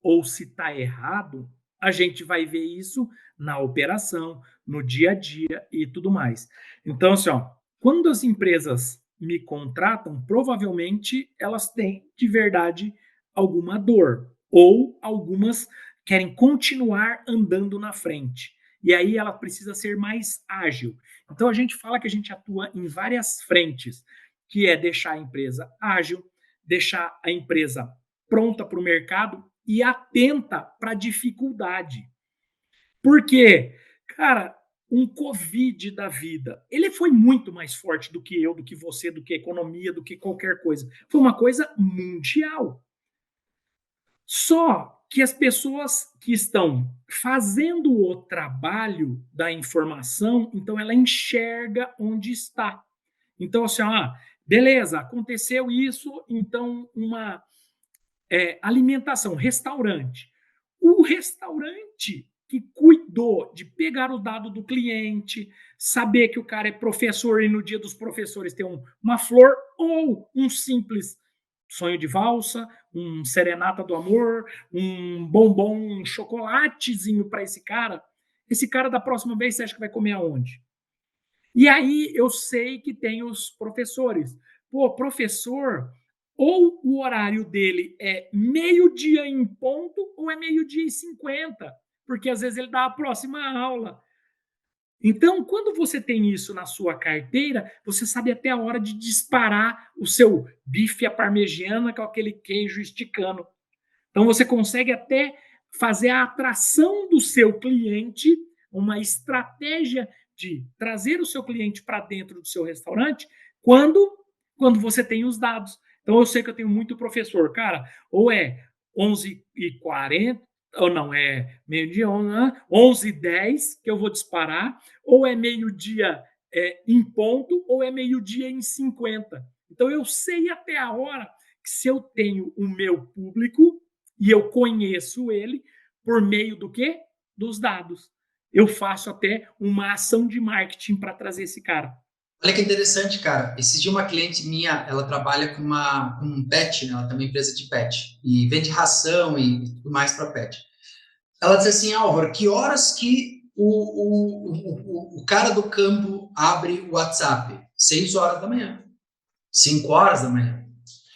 ou se tá errado, a gente vai ver isso na operação, no dia a dia e tudo mais. Então, assim, ó, quando as empresas me contratam, provavelmente elas têm de verdade alguma dor ou algumas querem continuar andando na frente. E aí ela precisa ser mais ágil. Então a gente fala que a gente atua em várias frentes, que é deixar a empresa ágil, deixar a empresa pronta para o mercado e atenta para a dificuldade. Por quê? Cara, um Covid da vida, ele foi muito mais forte do que eu, do que você, do que a economia, do que qualquer coisa. Foi uma coisa mundial. Só que as pessoas que estão fazendo o trabalho da informação, então ela enxerga onde está. Então, assim, beleza, aconteceu isso, então alimentação, restaurante. O restaurante que cuidou de pegar o dado do cliente, saber que o cara é professor e no dia dos professores tem uma flor ou um simples sonho de valsa, um serenata do amor, um bombom, um chocolatezinho para esse cara. Esse cara da próxima vez você acha que vai comer aonde? E aí eu sei que tem os professores. Pô, professor, ou o horário dele é meio-dia em ponto ou é meio-dia e 50, porque às vezes ele dá a próxima aula. Então, quando você tem isso na sua carteira, você sabe até a hora de disparar o seu bife à parmegiana com aquele queijo esticando. Então, você consegue até fazer a atração do seu cliente, uma estratégia de trazer o seu cliente para dentro do seu restaurante quando, quando você tem os dados. Então, eu sei que eu tenho muito professor, cara, ou é 11h40, ou não, é meio-dia, 11h10 que eu vou disparar, ou é meio-dia em ponto, ou é meio-dia em 50. Então, eu sei até a hora que se eu tenho o meu público, e eu conheço ele por meio do quê? Dos dados. Eu faço até uma ação de marketing para trazer esse cara. Olha que interessante, cara. Esse dia uma cliente minha, ela trabalha com um pet, né? Ela tem uma empresa de pet e vende ração e tudo mais para pet. Ela disse assim, Álvaro, que horas que o cara do campo abre o WhatsApp? 6 horas da manhã, 5 horas da manhã.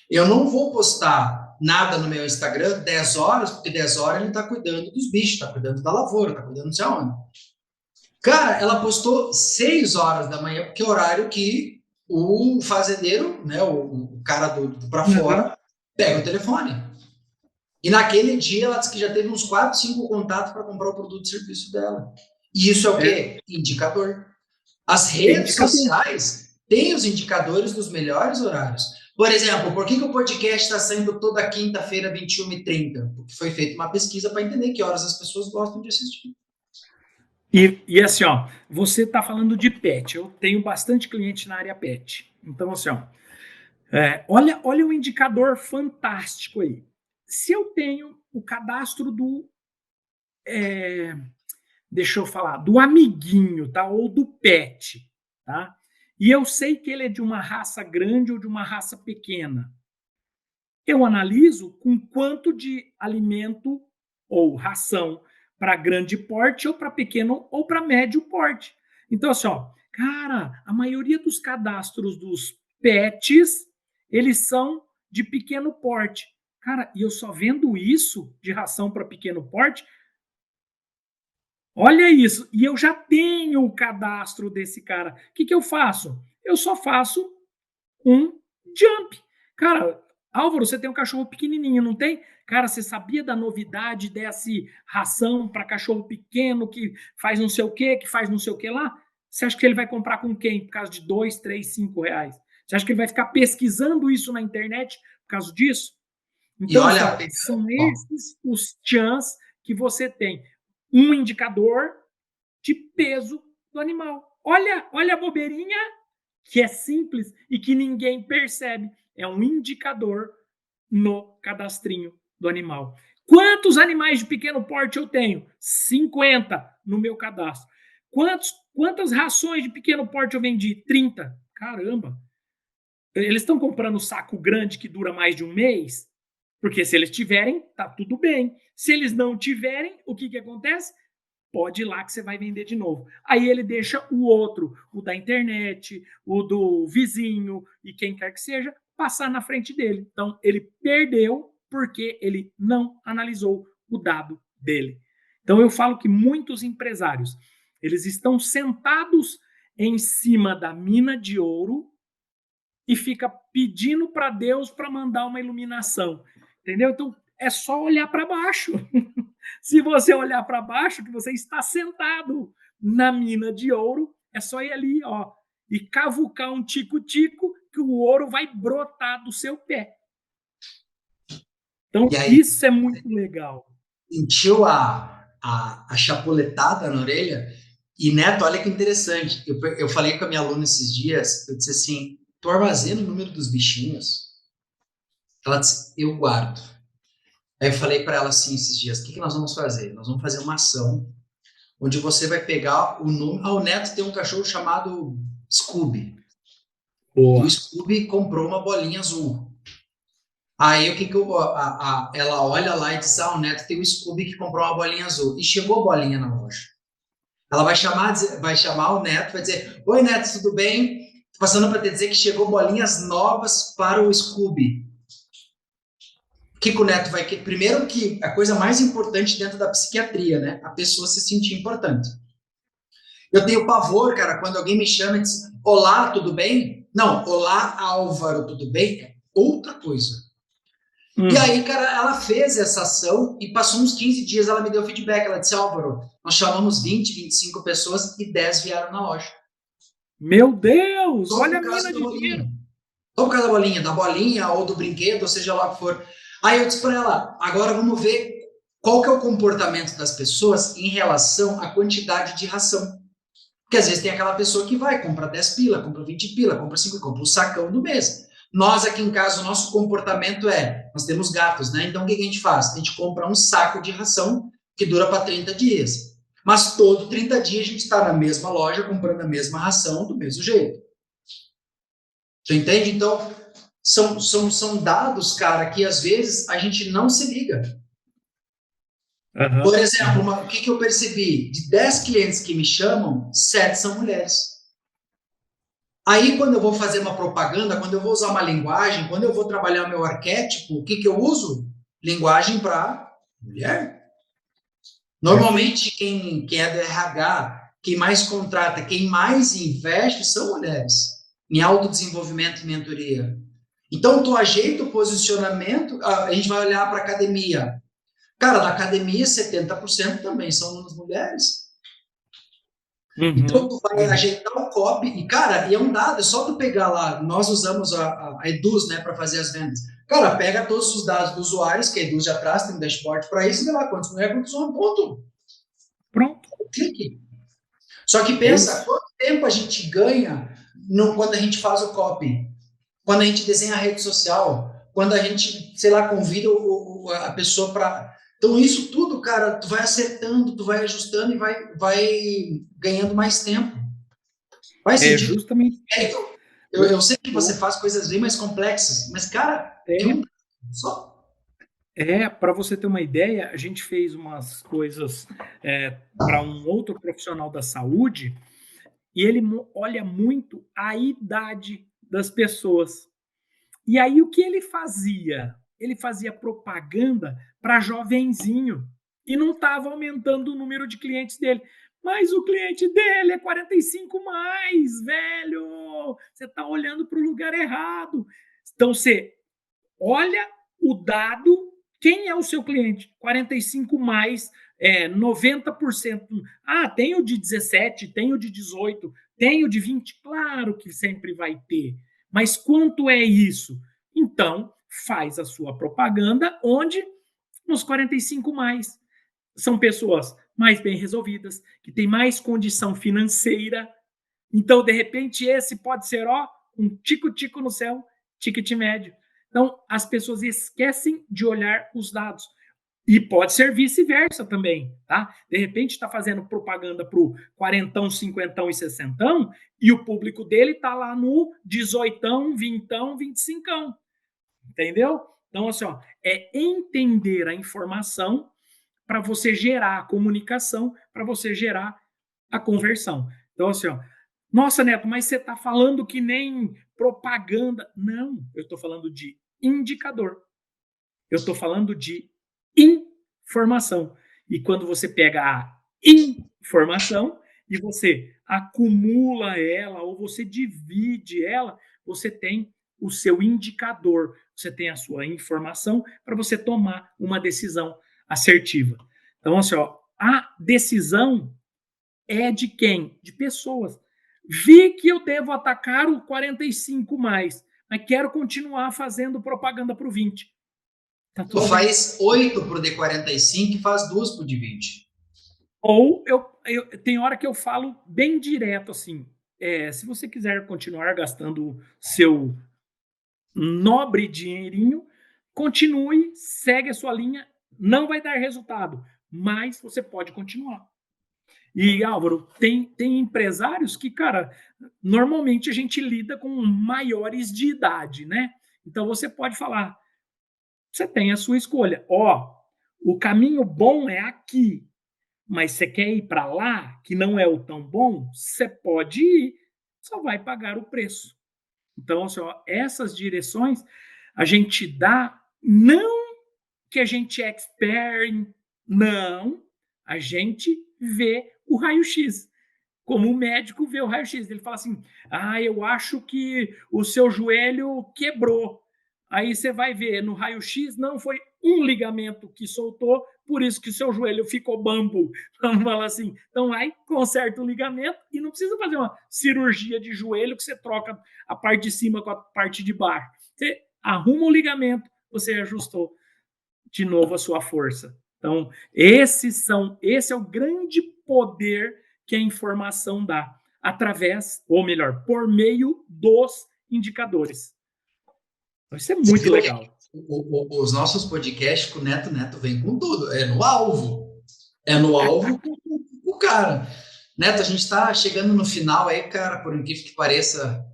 Eu não vou postar nada no meu Instagram 10 horas, porque 10 horas ele está cuidando dos bichos, está cuidando da lavoura, está cuidando de onde. Cara, ela postou 6 horas da manhã, porque é o horário que o fazendeiro, né, o cara do para Uhum. fora, pega o telefone. E naquele dia ela disse que já teve uns 4, 5 contatos para comprar o produto e serviço dela. E isso é o É, quê? Indicador. As é redes indicador. sociais têm os indicadores dos melhores horários. Por exemplo, por que o podcast está saindo toda quinta-feira, 21h30? Porque foi feita uma pesquisa para entender que horas as pessoas gostam de assistir. E assim, ó, você está falando de pet. Eu tenho bastante cliente na área pet. Então, assim, ó, olha um indicador fantástico aí. Se eu tenho o cadastro deixa eu falar, do amiguinho, tá? Ou do pet, tá? E eu sei que ele é de uma raça grande ou de uma raça pequena. eu analiso com quanto de alimento ou ração para grande porte ou para pequeno ou para médio porte. Então, assim, ó, cara, a maioria dos cadastros dos pets, eles são de pequeno porte. Cara, e eu só vendo isso de ração para pequeno porte, olha isso, e eu já tenho o cadastro desse cara. O que, que eu faço? Eu só faço um jump. Cara, Álvaro, você tem um cachorro pequenininho, não tem? Cara, você sabia da novidade dessa ração para cachorro pequeno que faz não sei o quê, que faz não sei o que lá? Você acha que ele vai comprar com quem? Por causa de 2, 3, 5 reais? Você acha que ele vai ficar pesquisando isso na internet por causa disso? E Então, assim, olha, ó, são ó, esses os chans que você tem. Um indicador de peso do animal. Olha a bobeirinha que é simples e que ninguém percebe. É um indicador no cadastrinho do animal. Quantos animais de pequeno porte eu tenho? 50 no meu cadastro. Quantas rações de pequeno porte eu vendi? 30. Caramba. Eles estão comprando saco grande que dura mais de um mês? Porque se eles tiverem, tá tudo bem. Se eles não tiverem, o que acontece? Pode ir lá que você vai vender de novo. Aí ele deixa o outro, o da internet, o do vizinho e quem quer que seja, passar na frente dele. Então, ele perdeu porque ele não analisou o dado dele. Então, eu falo que muitos empresários, eles estão sentados em cima da mina de ouro e fica pedindo para Deus para mandar uma iluminação. Entendeu? Então, é só olhar para baixo. Se você olhar para baixo, que você está sentado na mina de ouro, é só ir ali, ó, e cavucar um tico-tico que o ouro vai brotar do seu pé. e Então, aí, isso é muito legal. sentiu a chapuletada na orelha? E, Neto, olha que interessante. Eu falei com a minha aluna esses dias, eu disse assim, tu armazena o número dos bichinhos? Ela disse, eu guardo. Aí eu falei para ela assim esses dias, o que nós vamos fazer? Nós vamos fazer uma ação onde você vai pegar o número... Ah, o Neto tem um cachorro chamado Scooby. E o Boa. Scooby comprou uma bolinha azul. Aí o que que eu, ela olha lá e diz, ah, o Neto tem o Scooby que comprou uma bolinha azul. E chegou a bolinha na loja. Ela vai chamar o Neto, vai dizer, oi Neto, tudo bem? Tô passando para te dizer que chegou bolinhas novas para o Scooby. O que, que o Neto vai querer? Primeiro que a coisa mais importante dentro da psiquiatria, né? A pessoa se sentir importante. Eu tenho pavor, cara, quando alguém me chama e diz, olá, tudo bem? Não, olá, Álvaro, tudo bem? É outra coisa. E aí, cara, ela fez essa ação e passou uns 15 dias, ela me deu feedback. Ela disse, Álvaro, nós chamamos 20, 25 pessoas e 10 vieram na loja. Meu Deus, Só olha por a causa mina da de dinheiro. bolinha. Só por causa da bolinha ou do brinquedo, ou seja lá o que for. Aí eu disse para ela, agora vamos ver qual que é o comportamento das pessoas em relação à quantidade de ração. Porque às vezes tem aquela pessoa que vai, compra 10 pila, compra 20 pila, compra 5, compra o sacão do mês. Nós aqui em casa, o nosso comportamento nós temos gatos, né? Então o que a gente faz? A gente compra um saco de ração que dura para 30 dias. Mas todo 30 dias a gente está na mesma loja comprando a mesma ração do mesmo jeito. Você entende? Então, são dados, cara, que às vezes a gente não se liga. Por exemplo, o que eu percebi? De 10 clientes que me chamam, 7 são mulheres. Aí, quando eu vou fazer uma propaganda, quando eu vou usar uma linguagem, quando eu vou trabalhar o meu arquétipo, o que eu uso? Linguagem para mulher. Normalmente, quem é do RH, quem mais contrata, quem mais investe são mulheres em autodesenvolvimento e mentoria. Então, tu ajeita o posicionamento, a gente vai olhar para a academia. Cara, na academia, 70% também são mulheres. Então, tu vai ajeitar o copy e, cara, e é um dado, é só tu pegar lá, nós usamos a Eduz, né, para fazer as vendas. Cara, pega todos os dados dos usuários, que a Eduz já traz, tem um dashboard para isso, e vê lá quantos mulheres, quantos homens, ponto. Pronto. Clique. Só que pensa, quanto tempo a gente ganha quando a gente faz o copy? Quando a gente desenha a rede social? Quando a gente, sei lá, convida a pessoa para... Então, isso tudo, cara, tu vai acertando, tu vai ajustando e vai ganhando mais tempo. Faz sentido? Justamente. Eu sei que você faz coisas bem mais complexas, mas, cara, É, Só? Para você ter uma ideia, a gente fez umas coisas para um outro profissional da saúde e ele olha muito a idade das pessoas. E aí o que ele fazia? Ele fazia propaganda para jovenzinho e não estava aumentando o número de clientes dele. Mas o cliente dele é 45 mais, velho. Você está olhando para o lugar errado. Então você olha o dado, quem é o seu cliente? 45 mais, 90%. Ah, tem o de 17, tem o de 18, tem o de 20. Claro que sempre vai ter. Mas quanto é isso? Então, faz a sua propaganda onde? Nos 45 mais. São pessoas mais bem resolvidas, que têm mais condição financeira. Então, de repente, esse pode ser, um tico-tico no céu, ticket médio. Então, as pessoas esquecem de olhar os dados. E pode ser vice-versa também, tá? De repente está fazendo propaganda para o quarentão, cinquentão e sessentão e o público dele está lá no 18, 20, 25. Entendeu? Então, assim, é entender a informação para você gerar a comunicação, para você gerar a conversão. Então, assim, nossa, Neto, mas você está falando que nem propaganda. Não, eu estou falando de indicador. Eu estou falando de informação. E quando você pega a informação e você acumula ela ou você divide ela, você tem o seu indicador, você tem a sua informação para você tomar uma decisão assertiva. Então, assim, a decisão é de quem? De pessoas. Vi que eu devo atacar o 45 mais, mas quero continuar fazendo propaganda para o 20. Tá Tu tudo bem. faz 8 pro D45 e faz 2 pro de 20. Ou tem hora que eu falo bem direto assim, se você quiser continuar gastando seu nobre dinheirinho, continue, segue a sua linha, não vai dar resultado, mas você pode continuar. E, Álvaro, tem empresários que, cara, normalmente a gente lida com maiores de idade, né? Então você pode falar, você tem a sua escolha. O caminho bom é aqui, mas você quer ir para lá, que não é o tão bom, você pode ir, só vai pagar o preço. Então, assim, essas direções a gente dá, não que a gente é expert, não, a gente vê o raio-x. Como o médico vê o raio-x, ele fala assim: eu acho que o seu joelho quebrou. Aí você vai ver no raio-x, não foi um ligamento que soltou, por isso que o seu joelho ficou bambo. Vamos falar assim. Então, aí conserta o ligamento e não precisa fazer uma cirurgia de joelho que você troca a parte de cima com a parte de baixo. Você arruma o ligamento, você ajustou de novo a sua força. Então, esse é o grande poder que a informação dá, através, ou melhor, por meio dos indicadores. Isso é muito legal. Os nossos podcasts com o Neto vem com tudo. É no alvo. É no alvo com o cara. Neto, a gente está chegando no final aí, cara, por incrível que pareça,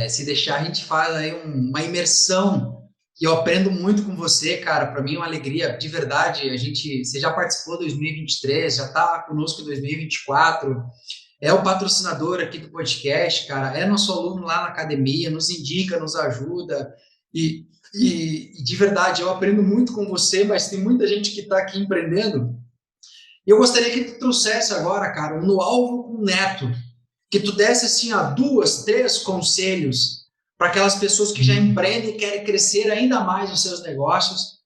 se deixar, a gente faz aí uma imersão. E eu aprendo muito com você, cara. Para mim é uma alegria, de verdade. Você já participou de 2023, já está conosco em 2024. É o patrocinador aqui do podcast, cara. É nosso aluno lá na academia, nos indica, nos ajuda. E, e de verdade, eu aprendo muito com você, mas tem muita gente que está aqui empreendendo. E eu gostaria que tu trouxesse agora, cara, um no alvo com o Neto, que tu desse assim, 2, 3 conselhos para aquelas pessoas que já empreendem e querem crescer ainda mais os seus negócios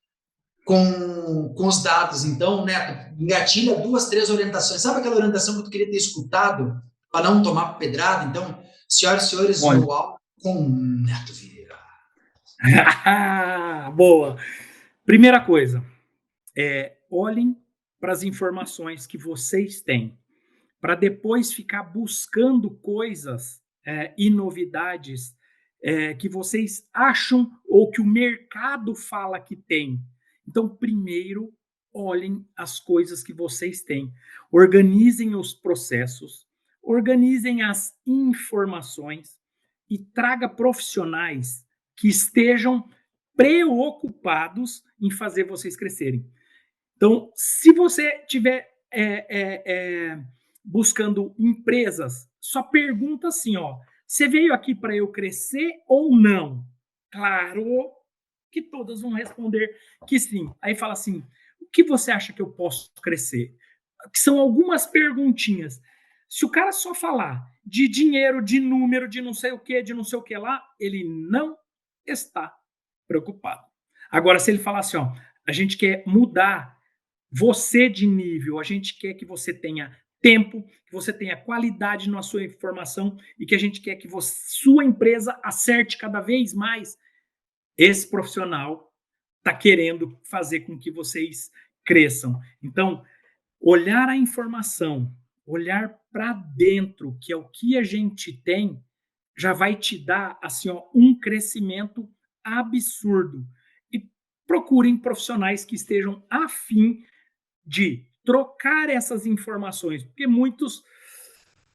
com os dados. Então, Neto, engatilha 2, 3 orientações. Sabe aquela orientação que tu queria ter escutado para não tomar pedrada? Então, senhoras e senhores, Olha. no alvo com Neto Vieira. Boa. Primeira coisa, olhem para as informações que vocês têm, para depois ficar buscando coisas e novidades que vocês acham ou que o mercado fala que tem. Então, primeiro, olhem as coisas que vocês têm. Organizem os processos, organizem as informações e traga profissionais que estejam preocupados em fazer vocês crescerem. Então, se você tiver buscando empresas, só pergunta assim, ó, você veio aqui para eu crescer ou não? Claro que todas vão responder que sim. Aí fala assim, o que você acha que eu posso crescer? Que são algumas perguntinhas. Se o cara só falar de dinheiro, de número, de não sei o que lá, ele não está preocupado. Agora, se ele falar assim, ó, a gente quer mudar você de nível, a gente quer que você tenha tempo, que você tenha qualidade na sua informação e que a gente quer que sua empresa acerte cada vez mais, esse profissional está querendo fazer com que vocês cresçam. Então, olhar a informação, olhar para dentro, que é o que a gente tem, já vai te dar assim, ó, um crescimento absurdo. E procurem profissionais que estejam afim de trocar essas informações, porque muitos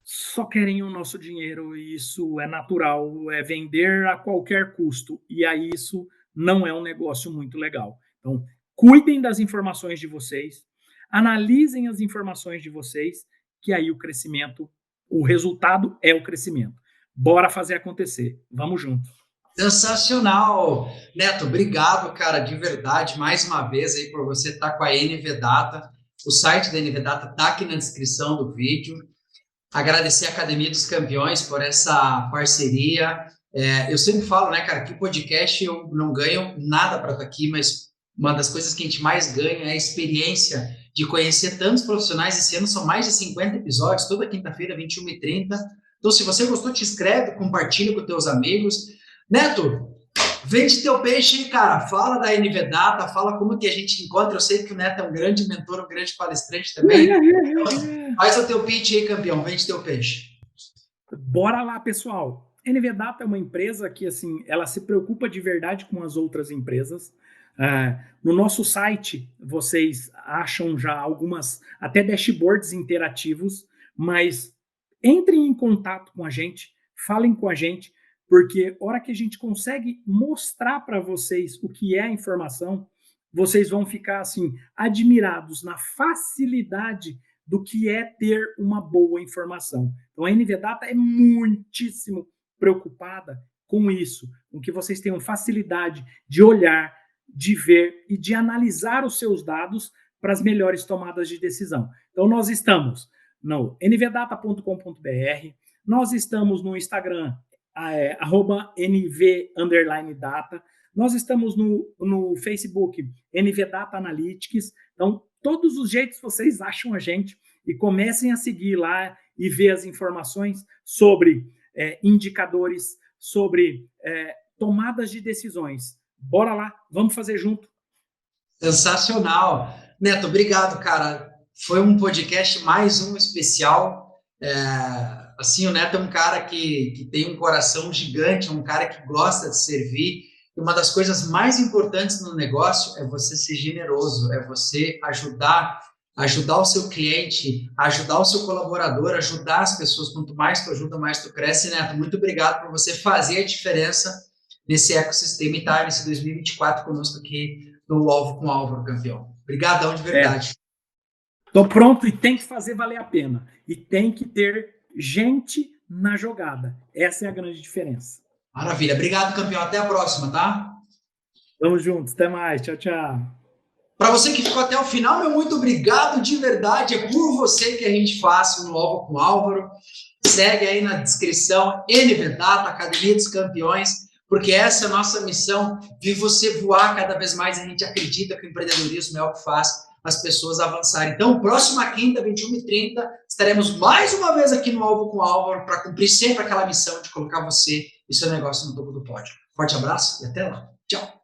só querem o nosso dinheiro e isso é natural, é vender a qualquer custo. E aí isso não é um negócio muito legal. Então, cuidem das informações de vocês, analisem as informações de vocês, que aí o crescimento, o resultado é o crescimento. Bora fazer acontecer. Vamos junto. Sensacional! Neto, obrigado, cara, de verdade, mais uma vez aí por você estar com a NV Data. O site da NV Data está aqui na descrição do vídeo. Agradecer a Academia dos Campeões por essa parceria. Eu sempre falo, né, cara, que podcast eu não ganho nada para estar aqui, mas uma das coisas que a gente mais ganha é a experiência de conhecer tantos profissionais. Esse ano são mais de 50 episódios, toda quinta-feira, 21h30. Então, se você gostou, te inscreve, compartilha com teus amigos. Neto, vende teu peixe, hein, cara. Fala da NV Data, fala como que a gente encontra. Eu sei que o Neto é um grande mentor, um grande palestrante também. Então, faz o teu pitch aí, campeão. Vende teu peixe. Bora lá, pessoal. NV Data é uma empresa que, assim, ela se preocupa de verdade com as outras empresas. No nosso site, vocês acham já algumas, até dashboards interativos, mas entrem em contato com a gente, falem com a gente, porque a hora que a gente consegue mostrar para vocês o que é a informação, vocês vão ficar assim admirados na facilidade do que é ter uma boa informação. Então a NV Data é muitíssimo preocupada com isso, com que vocês tenham facilidade de olhar, de ver e de analisar os seus dados para as melhores tomadas de decisão. Então nós estamos no nvdata.com.br, nós estamos no Instagram, @nv_data. Nós estamos no Facebook, NV Data Analytics. Então, todos os jeitos vocês acham a gente e comecem a seguir lá e ver as informações sobre indicadores, sobre tomadas de decisões. Bora lá, vamos fazer junto. Sensacional. Neto, obrigado, cara. Foi um podcast mais um especial. Assim, o Neto é um cara que tem um coração gigante, um cara que gosta de servir. E uma das coisas mais importantes no negócio é você ser generoso, é você ajudar o seu cliente, ajudar o seu colaborador, ajudar as pessoas. Quanto mais tu ajuda, mais tu cresce. Neto, muito obrigado por você fazer a diferença nesse ecossistema e estar nesse 2024 conosco aqui no Alvo com Álvaro, campeão. Obrigadão de verdade. Estou pronto e tem que fazer valer a pena. E tem que ter gente na jogada. Essa é a grande diferença. Maravilha. Obrigado, campeão. Até a próxima, tá? Tamo juntos. Até mais. Tchau, tchau. Para você que ficou até o final, meu muito obrigado de verdade. É por você que a gente faz o Alvo com Álvaro. Segue aí na descrição NV Data, Academia dos Campeões, porque essa é a nossa missão, de você voar cada vez mais. A gente acredita que o empreendedorismo é o que faz as pessoas avançarem. Então, próxima quinta, 21h30, estaremos mais uma vez aqui no Alvo com Álvaro para cumprir sempre aquela missão de colocar você e seu negócio no topo do pódio. Forte abraço e até lá. Tchau.